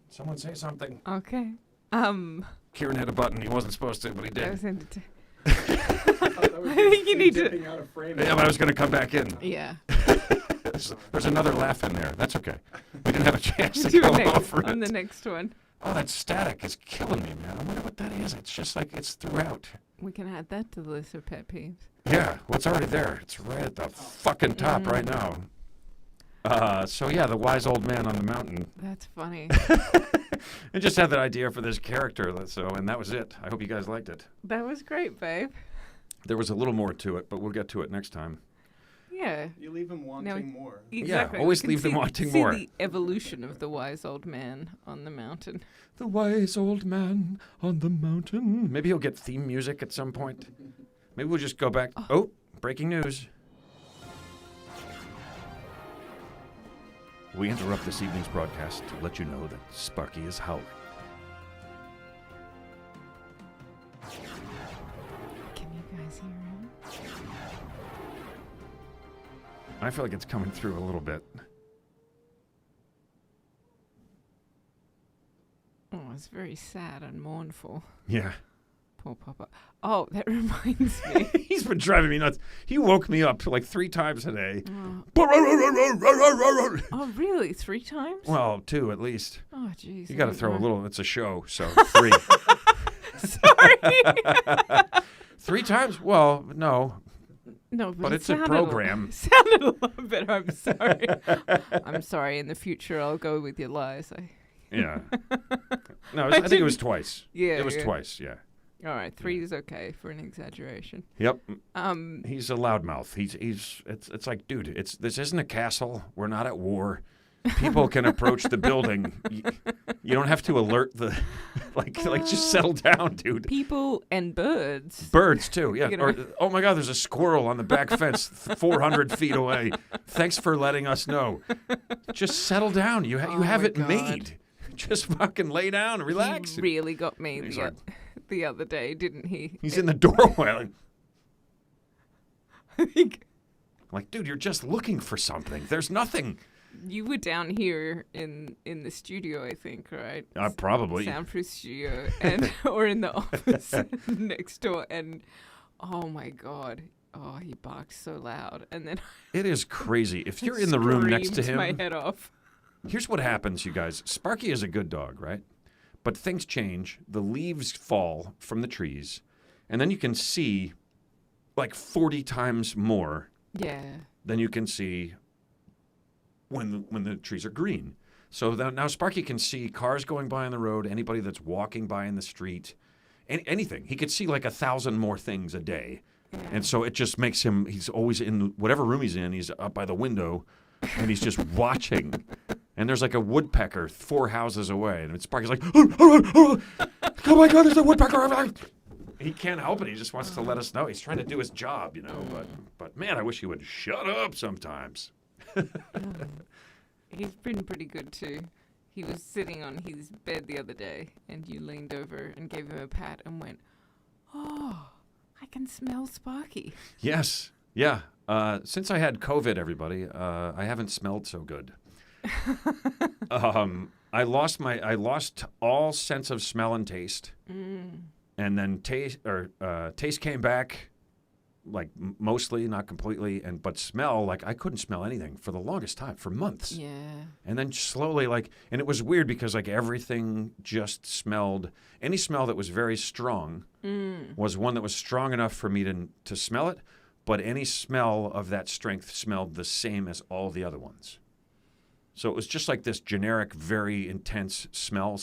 Someone say something. Okay. Kieran hit a button. He wasn't supposed to, but he I did. was into I think you need to- dipping out of frame. Yeah, but I was going to come back in. Yeah. There's another laugh in there. That's okay. We didn't have a chance to Do go it over on it. the next one. Oh, that static is killing me, man. I wonder what that is. It's just like it's throughout. We can add that to the list of pet peeves. Yeah, well, it's already there. It's right at the fucking top right now. So yeah, the wise old man on the mountain. That's funny. I just had that idea for this character, and that was it. I hope you guys liked it. That was great, babe. There was a little more to it, but we'll get to it next time. Yeah. You leave him wanting more. Exactly. Yeah, always We can leave them see- wanting see more. the evolution of the wise old man on the mountain. The wise old man on the mountain. Maybe he'll get theme music at some point. Maybe we'll just go back. Oh, breaking news. We interrupt this evening's broadcast to let you know that Sparky is howling. Can you guys hear him? I feel like it's coming through a little bit. Oh, it's very sad and mournful. Yeah. Poor Papa. Oh, that reminds me. He's been driving me nuts. He woke me up like 3 times today. Oh, really? 3 times? Well, 2 at least. Oh, jeez. You got to throw a little. It's a show, so 3. Sorry. 3 times? Well, no. No, But it it's a sounded program. Sounded a lot better. I'm sorry. I'm sorry. In the future, I'll go with your lies. Yeah. No, I think it was twice. Yeah. It was yeah. twice, yeah. All right, 3 is okay for an exaggeration. Yep. Um, He's a loudmouth. It's like, dude, this isn't a castle. We're not at war. People can approach the building. You don't have to alert the, like just settle down, dude. people and birds. Birds too, yeah. You know. Or, oh my God, there's a squirrel on the back fence, 400 feet away. Thanks for letting us know. Just settle down. You have my it God. made. Just fucking lay down and relax. He really got me He's the, like- the other day, didn't he? He's in the doorway. I think Like, dude, you're just looking for something. There's nothing. you were down here in the studio, I think, right? Probably. Soundproof studio, and or in the office next door, and oh my God, oh, he barks so loud, and then It is crazy. If you're in the room next to screamed my him, head off. here's what happens, you guys. Sparky is a good dog, right? But things change. The leaves fall from the trees, and then you can see like 40 times more Yeah. than you can see when the trees are green. So now Sparky can see cars going by on the road, anybody that's walking by in the street, anything. He could see like 1,000 more things a day. And so it just makes him, he's always in whatever room he's in, he's up by the window, and he's just watching. And there's like a woodpecker 4 houses away. And Sparky's like, oh my God, there's a woodpecker. He can't help it. He just wants to let us know. He's trying to do his job, you know. But man, I wish he would shut up sometimes. He's been pretty good too. He was sitting on his bed the other day, and you leaned over and gave him a pat and went, "Oh, I can smell Sparky." Yes. Yeah. Since I had COVID, everybody, I haven't smelled so good. I lost all sense of smell and taste. And then taste came back, like mostly, not completely, but smell, like I couldn't smell anything for the longest time, for months. Yeah. And then slowly, and it was weird because like everything just smelled. Any smell that was very strong was one that was strong enough for me to smell it, but any smell of that strength smelled the same as all the other ones. So it was just like this generic, very intense smell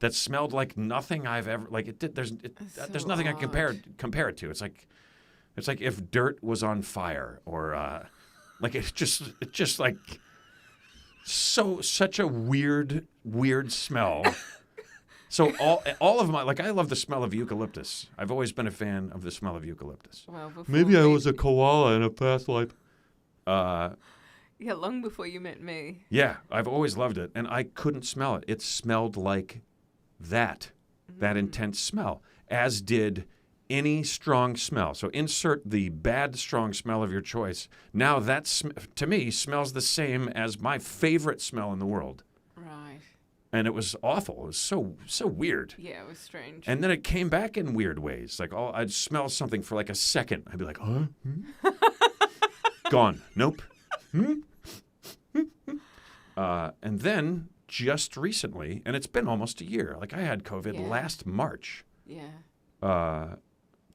that smelled like nothing I've ever There's so nothing I odd. compare it to. It's like if dirt was on fire, or it's just like such a weird smell. So all of my, like, I love the smell of eucalyptus. I've always been a fan of the smell of eucalyptus. Well, Maybe I was a koala in a past life. Yeah, long before you met me. Yeah, I've always loved it, and I couldn't smell it. It smelled like that intense smell, as did any strong smell. So insert the bad, strong smell of your choice. Now that, to me, smells the same as my favorite smell in the world. Right. And it was awful. It was so weird. Yeah, it was strange. And then it came back in weird ways. Like, I'd smell something for like a second. I'd be like, huh? Gone. Nope. And then just recently, and it's been almost a year, like I had COVID last March. Yeah.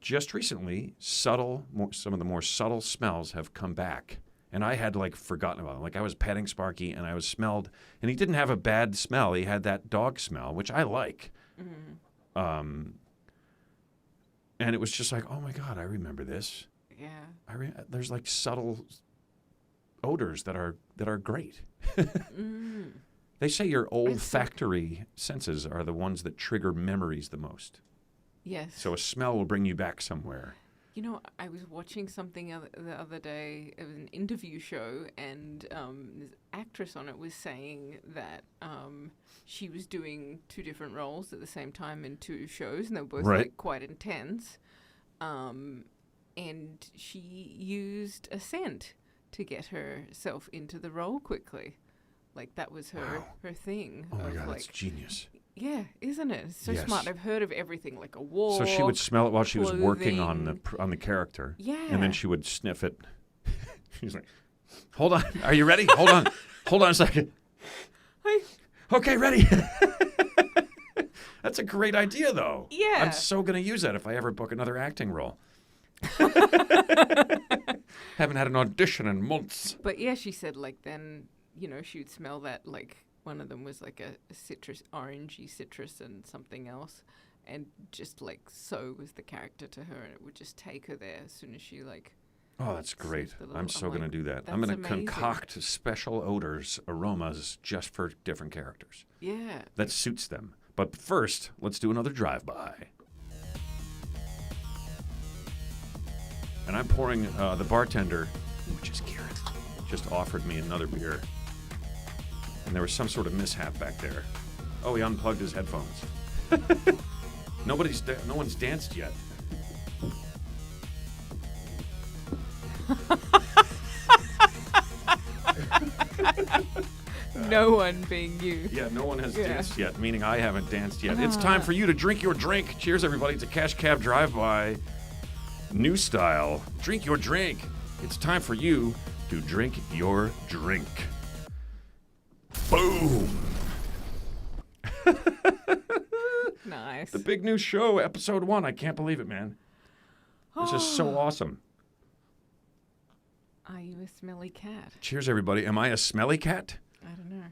Just recently, some of the more subtle smells have come back. And I had like forgotten about them. Like I was petting Sparky and I was smelled, and he didn't have a bad smell. He had that dog smell, which I like. And it was just like, oh my God, I remember this. Yeah. There's like subtle odors that are great. They say your olfactory senses are the ones that trigger memories the most. Yes. So a smell will bring you back somewhere. You know, I was watching something the other day. It was an interview show, and this actress on it was saying that she was doing 2 different roles at the same time in 2 shows, and they were both like quite intense. And she used a scent to get herself into the role quickly. Like that was her thing. Oh my God, like, that's genius. Yeah, isn't it? It's so Yes. smart. I've heard of everything, like a wall. So she would smell it while she was working on clothing. the character. Yeah. And then she would sniff it. She's like, hold on. Are you ready? Hold on. Hold on a second. Okay, ready. That's a great idea, though. Yeah. I'm so going to use that if I ever book another acting role. Haven't had an audition in months. But yeah, she said like then, you know, she would smell that, like one of them was like a citrus, orangey citrus and something else. And just like so was the character to her, and it would just take her there as soon as she like. Oh, that's great. I'm so I'm going to like, do that. that's I'm going to amazing. concoct special odors, aromas, just for different characters. Yeah. That suits them. But first, let's do another drive-by. And I'm pouring, the bartender, which is Kieran, just offered me another beer. And there was some sort of mishap back there. Oh, he unplugged his headphones. No one's danced yet. No one being you. Yeah, no one has danced yet, meaning I haven't danced yet. It's time for you to drink your drink. Cheers, everybody. It's a Cash Cab Drive-By. New style. Drink your drink. It's time for you to drink your drink. Boom. Nice. The big new show, episode 1. I can't believe it, man. This is so awesome. Are you a smelly cat? Cheers, everybody. Am I a smelly cat? I don't know.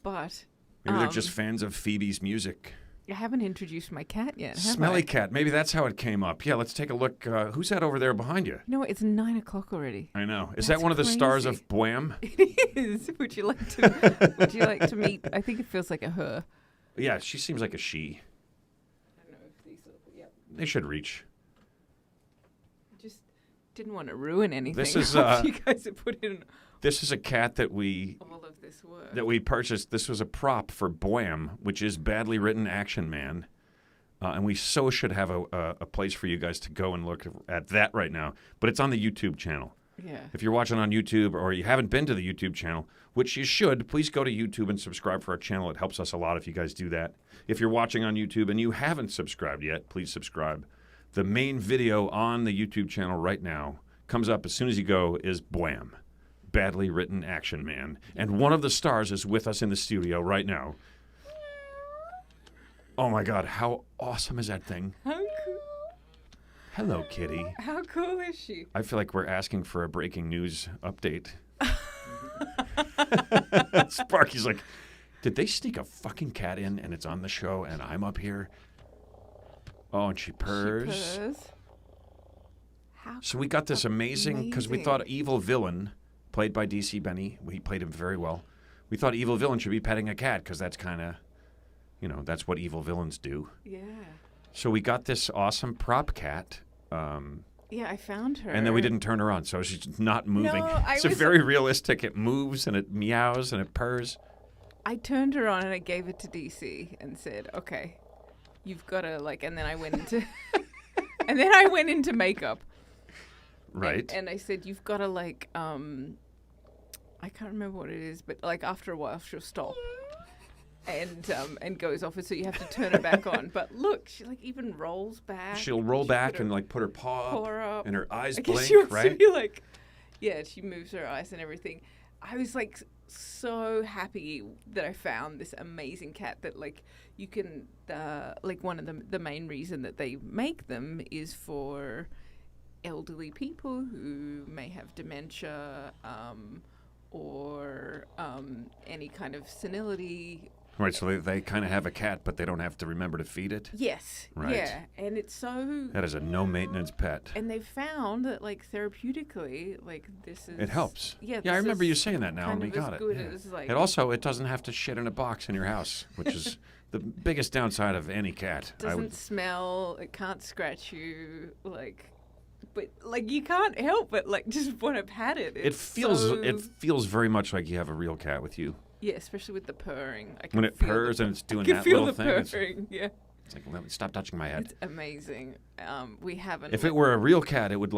But Maybe they're just fans of Phoebe's music. I haven't introduced my cat yet, have Smelly I? cat. Maybe that's how it came up. Yeah, let's take a look. Who's that over there behind you? You know what? It's 9 o'clock already. I know. Is That's that one of the stars crazy. of Bohème? It is. Would you like to meet? I think it feels like a her. Yeah, she seems like a she. I don't know if these yep. They should reach. Just didn't want to ruin anything. This is, after you guys have put in This is a cat that we all of this work. purchased. This was a prop for Bohème, which is badly written Action Man. And we so should have a place for you guys to go and look at that right now. But it's on the YouTube channel. Yeah. If you're watching on YouTube or you haven't been to the YouTube channel, which you should, please go to YouTube and subscribe for our channel. It helps us a lot if you guys do that. If you're watching on YouTube and you haven't subscribed yet, please subscribe. The main video on the YouTube channel right now comes up as soon as you go is Bohème, badly written Action Man. And one of the stars is with us in the studio right now. Oh my God, how awesome is that thing? How cool. Hello, kitty. How cool is she? I feel like we're asking for a breaking news update. Sparky's like, did they sneak a fucking cat in and it's on the show and I'm up here? Oh, and she purrs. She purrs. How So we got this amazing, because we thought Evil Villain, played by D.C. Benny, he played him very well. We thought Evil Villain should be petting a cat because that's kind of, that's what evil villains do. Yeah. So we got this awesome prop cat. Yeah, I found her. And then we didn't turn her on, so she's not moving. No, It's very realistic. It moves and it meows and it purrs. I turned her on and I gave it to DC and said, "Okay, you've got to and then I went into and then I went into makeup. Right. And I said, "You've got to I can't remember what it is, but after a while she'll stop." And goes off, so you have to turn her back on. But look, she even rolls back. She'll roll back and put her paw up, and her eyes I guess blink, she wants right? to be yeah, she moves her eyes and everything. I was so happy that I found this amazing cat that you can one of the main reason that they make them is for elderly people who may have dementia or any kind of senility. Right, so they kind of have a cat, but they don't have to remember to feed it? Yes. Right. Yeah, and it's so... That is a no-maintenance pet. And they've found that, therapeutically, this is... It helps. Yeah, I remember you saying that now when we got it. Good Yeah. as, It doesn't have to shit in a box in your house, which is the biggest downside of any cat. Doesn't smell, it can't scratch you, but you can't help but just want to pat it. It feels very much like you have a real cat with you. Yeah, especially with the purring. I can When it feel purrs and it's doing I can that feel little the thing. purring, yeah. It's like, stop touching my head. It's amazing. We haven't. If it were a real cat, it would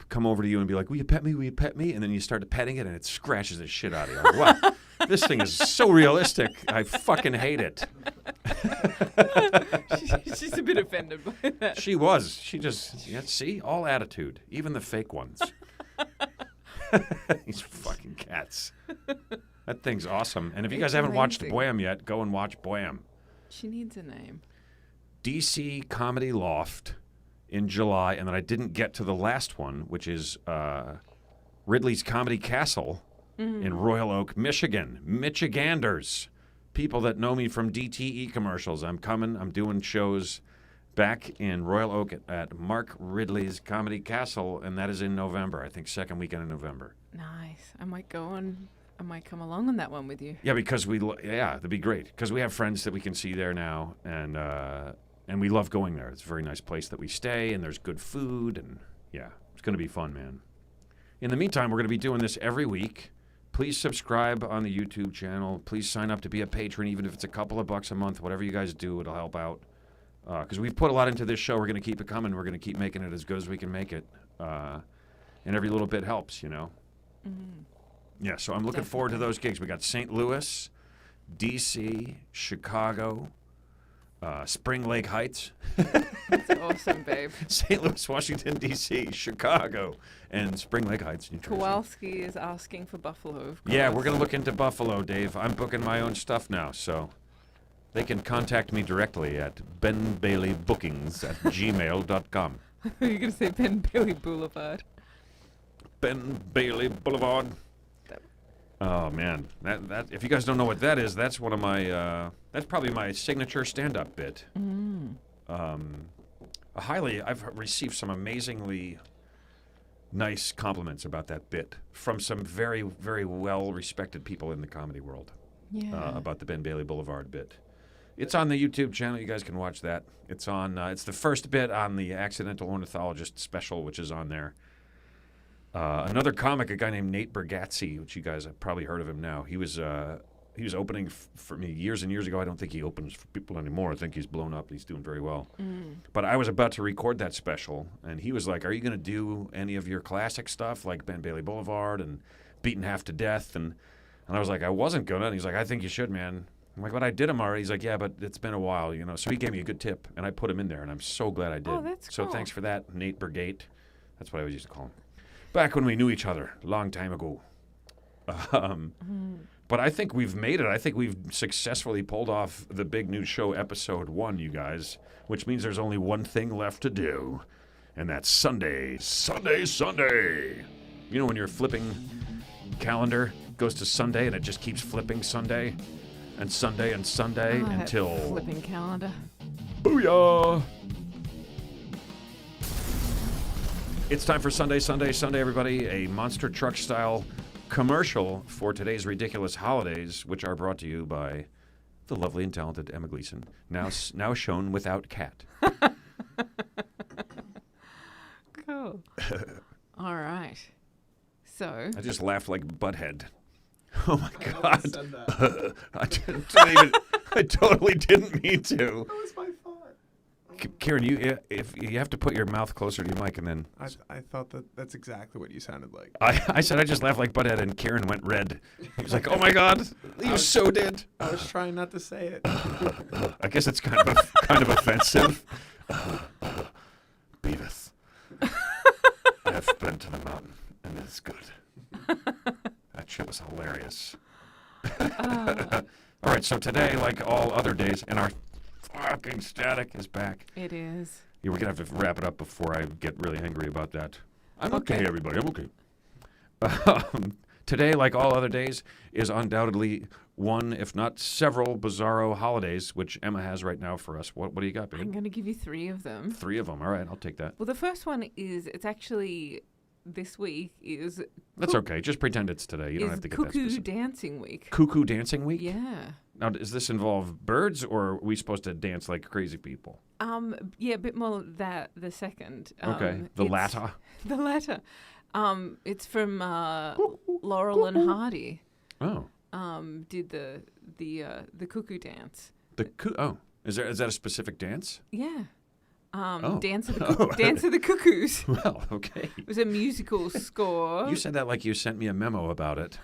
come over to you and be like, "Will you pet me? Will you pet me?" And then you start petting it, and it scratches the shit out of you. Like, wow, this thing is so realistic. I fucking hate it. She's a bit offended by that. She was. She just see, all attitude, even the fake ones. These fucking cats. That thing's awesome. And if you guys haven't watched Bohème yet, go and watch Bohème. She needs a name. DC Comedy Loft in July, and then I didn't get to the last one, which is Ridley's Comedy Castle in Royal Oak, Michigan. Michiganders. People that know me from DTE commercials. I'm coming. I'm doing shows back in Royal Oak at Mark Ridley's Comedy Castle, and that is in November. I think second weekend in November. Nice. I might come along on that one with you. Yeah, because that'd be great. Because we have friends that we can see there now, and we love going there. It's a very nice place that we stay, and there's good food, and yeah, it's going to be fun, man. In the meantime, we're going to be doing this every week. Please subscribe on the YouTube channel. Please sign up to be a patron, even if it's a couple of bucks a month. Whatever you guys do, it'll help out. Because we've put a lot into this show. We're going to keep it coming. We're going to keep making it as good as we can make it. And every little bit helps, Mm-hmm. Yeah, so I'm looking forward to those gigs. We got St. Louis, D.C., Chicago, Spring Lake Heights, That's awesome, babe. St. Louis, Washington, D.C., Chicago, and Spring Lake Heights, New Jersey. Kowalski is asking for Buffalo. Of Yeah, we're course. going to look into Buffalo, Dave. I'm booking my own stuff now, so they can contact me directly at benbaileybookings@gmail.com. You're going to say Ben Bailey Boulevard. Ben Bailey Boulevard. Oh man, that if you guys don't know what that is, that's one of my that's probably my signature stand-up bit. I've received some amazingly nice compliments about that bit from some very, very well-respected people in the comedy world about the Ben Bailey Boulevard bit. It's on the YouTube channel. You guys can watch that. It's on. It's the first bit on the Accidental Ornithologist special, which is on there. Another comic, a guy named Nate Bergazzi, which you guys have probably heard of him now. He was opening for me years and years ago. I don't think he opens for people anymore. I think he's blown up. He's doing very well. But I was about to record that special, and he was like, "Are you going to do any of your classic stuff like Ben Bailey Boulevard and Beaten Half to Death?" And I was like, "I wasn't going to." And he's like, "I think you should, man." I'm like, "But I did them already." He's like, "Yeah, but it's been a while, you know." So he gave me a good tip, and I put him in there, and I'm so glad I did. Oh, that's so cool. thanks for that, Nate Bergate. That's what I always used to call him. Back when we knew each other, long time ago. But I think we've made it. I think we've successfully pulled off the Big News Show episode 1, you guys, which means there's only one thing left to do, and that's Sunday, Sunday, Sunday. You know when you're flipping calendar, goes to Sunday, and it just keeps flipping Sunday and Sunday and Sunday that until... flipping calendar. Booyah! It's time for Sunday, Sunday, Sunday, everybody. A monster truck style commercial for today's ridiculous holidays, which are brought to you by the lovely and talented Emma Gleeson, now shown without cat. Cool. All right. So, I just laughed like Butthead. Oh my I God! said that. I totally didn't mean to. That was my thought. Karen, if you have to put your mouth closer to your mic, and then I thought that's exactly what you sounded like. I said I just laughed like Butthead, and Karen went red. He was like, "Oh my God, you so did." I was trying not to say it. I guess it's kind of offensive. Beavis, I have been to the mountain, and it's good. That shit was hilarious. All right, so today, like all other days, and our fucking static is back. it is. Yeah, we're going to have to wrap it up before I get really angry about that. I'm okay, everybody. I'm okay. Today, like all other days, is undoubtedly one, if not several, bizarro holidays, which Emma has right now for us. What do you got, I'm babe? going to give you 3 of them. 3 of them. All right, I'll take that. Well, the first one is, it's actually this week is That's okay. Just pretend it's today. You don't have to get that Cuckoo specific. Dancing Week. Cuckoo Dancing Week? Yeah. Now, does this involve birds, or are we supposed to dance like crazy people? Yeah, a bit more that the second. Okay. The it's- latter. The latter. It's from Laurel and Hardy. Oh. Did the cuckoo dance. Is that a specific dance? Yeah. Oh. Dance of the Dance of the Cuckoos. Well, okay. It was a musical score. You said that like you sent me a memo about it.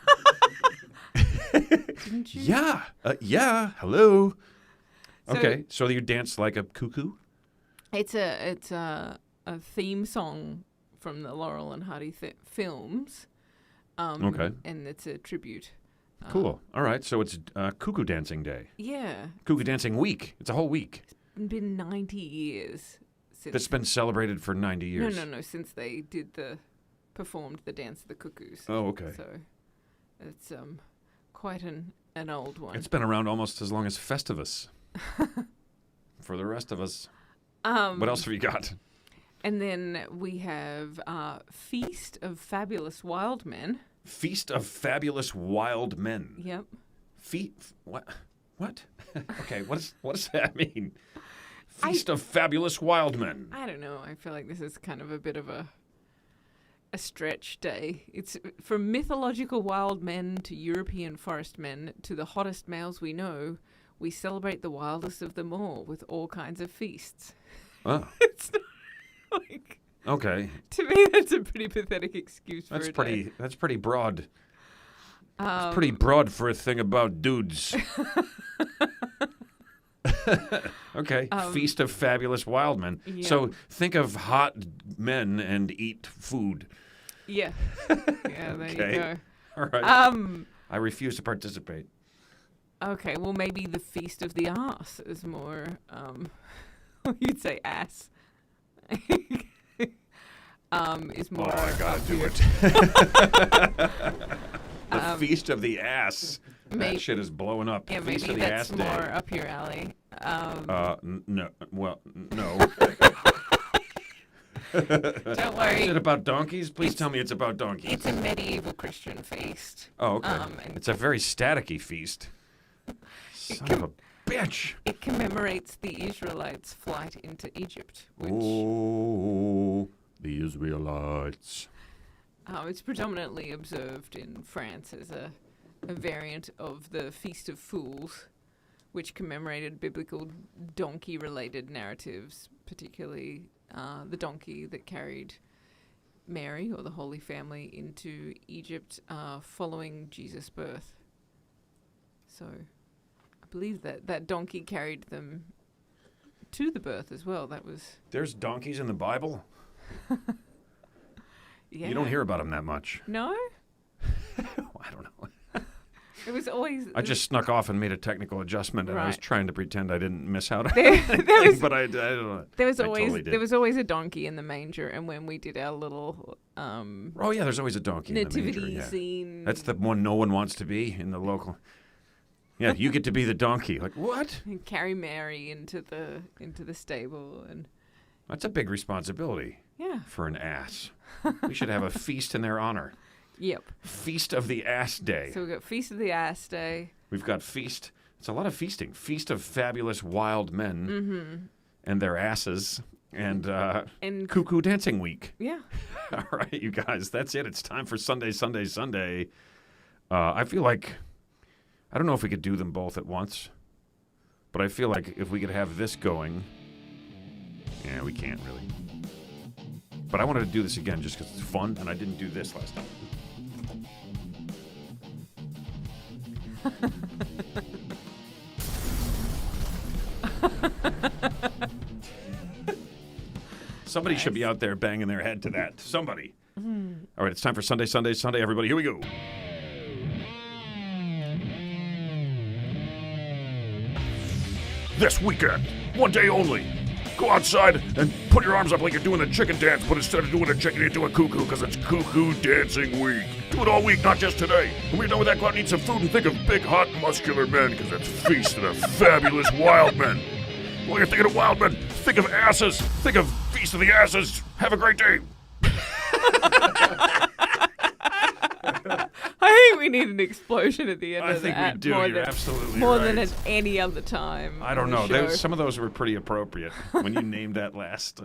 Didn't you? Yeah. Hello. So- Okay, so you dance like a cuckoo? It's a theme song from the Laurel and Hardy films. Okay. And it's a tribute. Cool. All right, so it's Cuckoo Dancing Day. Yeah. Cuckoo Dancing Week. It's a whole week. It's been 90 years since. That's been celebrated for 90 years. No. Since they performed the Dance of the Cuckoos. Oh, okay. So it's quite an old one. It's been around almost as long as Festivus. For the rest of us. What else have you got? And then we have Feast of Fabulous Wild Men. Feast of Fabulous Wild Men. Yep. What? What? Okay, what does that mean? Feast of Fabulous Wild Men. I don't know. I feel like this is kind of a bit of a stretch day. It's from mythological wild men to European forest men to the hottest males we know. We celebrate the wildest of them all with all kinds of feasts. Oh, It's not like, okay. to me, that's a pretty pathetic excuse for That's a pretty. day. That's pretty broad. It's pretty broad for a thing about dudes. Okay. Feast of Fabulous Wild Men. Yeah. So think of hot men and eat food. Yeah. Yeah, there Okay. you go. All right. I refuse to participate. Okay, well, maybe the Feast of the Ass is more, you'd say ass. Is more. Oh, I gotta up do your- it. The Feast of the Ass. May- That shit is blowing up. Yeah, Feast maybe of the that's Ass more Day. up your alley. No. Well, no. Don't worry. Is it about donkeys? Please tell me it's about donkeys. It's a medieval Christian feast. Oh, okay. and It's a very staticky feast. Son of a bitch. It commemorates the Israelites' flight into Egypt, which Oh, the Israelites. it's predominantly observed in France as a variant of the Feast of Fools, which commemorated biblical donkey-related narratives, particularly the donkey that carried Mary or the Holy Family into Egypt following Jesus' birth. So I believe that donkey carried them to the birth as well. That was... There's donkeys in the Bible? Yeah. You don't hear about them that much. No? I don't know. It was always... I just snuck off and made a technical adjustment, and I was Right. trying to pretend I didn't miss out on There anything, was- but I don't know. There was I always totally did. there was always a donkey in the manger, and when we did our little Oh, yeah, there's always a donkey in the nativity manger. Yeah. scene, That's the one no one wants to be in the local. Yeah, you get to be the donkey. Like, what? and carry Mary into the stable, and That's a big responsibility yeah, for an ass. We should have a feast in their honor. yep. Feast of the Ass Day. So we got Feast of the Ass Day. We've got feast. It's a lot of feasting. Feast of Fabulous Wild Men and their asses. And And Cuckoo Dancing Week. yeah, All right, you guys, that's it. It's time for Sunday. I feel like, I don't know if we could do them both at once, but I feel like if we could have this going, yeah, we can't really. But I wanted to do this again just because it's fun, and I didn't do this last time. Somebody should be out there banging their head to that. Somebody. All right, it's time for Sunday, everybody. Here we go. This weekend, one day only. Go outside and put your arms up like you're doing a chicken dance, but instead of doing a chicken, you do a cuckoo, because it's Cuckoo Dancing Week. Do it all week, not just today. When we're done with that, go out and eat some food and think of big, hot, muscular men, because it's Feast of the Fabulous Wild Men. While you're thinking of wild men, think of asses. Think of Feast of the Asses. Have a great day. I think we need an explosion at the end I of think that. we do. More You're than, absolutely more right. than at any other time. I don't on the know. show. Some of those were pretty appropriate. When you named that last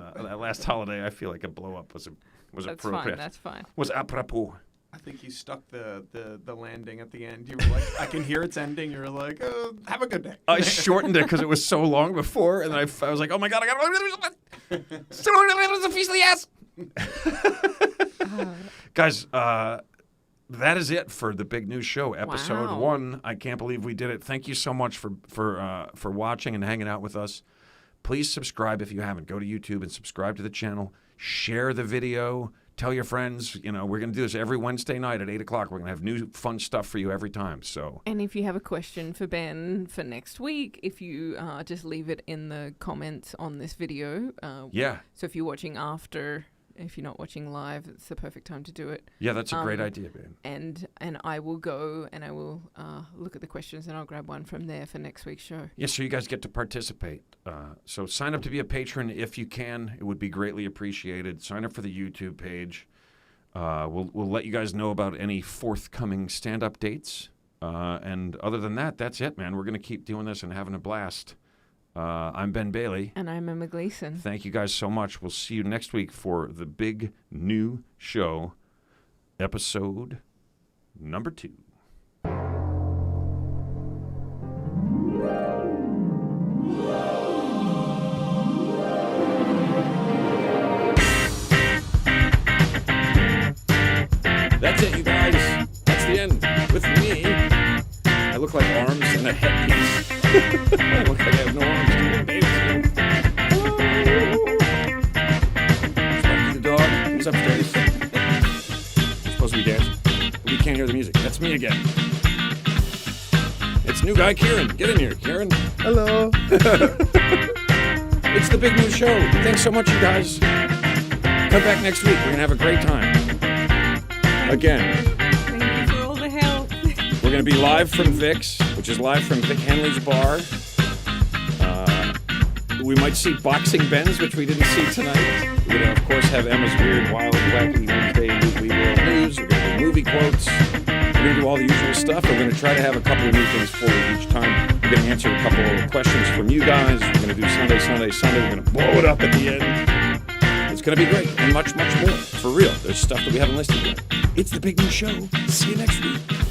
holiday, I feel like a blow up was That's appropriate. fine. That's fine. Was apropos. I think you stuck the landing at the end. You were like, I can hear its ending. You were like, have a good day. I shortened it because it was so long before, and I was like, oh my god, I got it's a Feast of the Ass. Guys, that is it for the Big News Show, episode Wow. 1. I can't believe we did it. Thank you so much for watching and hanging out with us. Please subscribe if you haven't. Go to YouTube and subscribe to the channel. Share the video. Tell your friends. You know, we're going to do this every Wednesday night at 8 o'clock. We're going to have new fun stuff for you every time. So And if you have a question for Ben for next week, if you just leave it in the comments on this video. yeah, So if you're watching after, if you're not watching live, it's the perfect time to do it. yeah, that's a great idea, babe. And I will go and I will look at the questions and I'll grab one from there for next week's show. Yeah, so you guys get to participate. So sign up to be a patron if you can. It would be greatly appreciated. Sign up for the YouTube page. We'll let you guys know about any forthcoming stand-up dates. And other than that, that's it, man. We're going to keep doing this and having a blast. I'm Ben Bailey. And I'm Emma Gleeson. Thank you guys so much. We'll see you next week for the Big New Show, episode number 2. That's it, you guys. That's the end. With me, I look like arms and a headpiece. I look like I have no arms. music. That's me again. It's new guy Kieran. Get in here, Kieran. Hello. It's the Big New Show. Thanks so much, you guys. Come back next week. We're going to have a great time. Again, Thank you for all the help. we're going to be live from Vic's, which is live from Vic Henley's bar. We might see boxing bends, which we didn't see tonight. We're going to, of course, have Emma's weird, wild, wacky Wednesday We Will News. We're going to do movie quotes. We're going to do all the usual stuff. We're going to try to have a couple of new things for you each time. We're going to answer a couple of questions from you guys. We're going to do Sunday. We're going to blow it up at the end. It's going to be great and much, much more. For real. There's stuff that we haven't listed yet. It's the Big New Show. See you next week.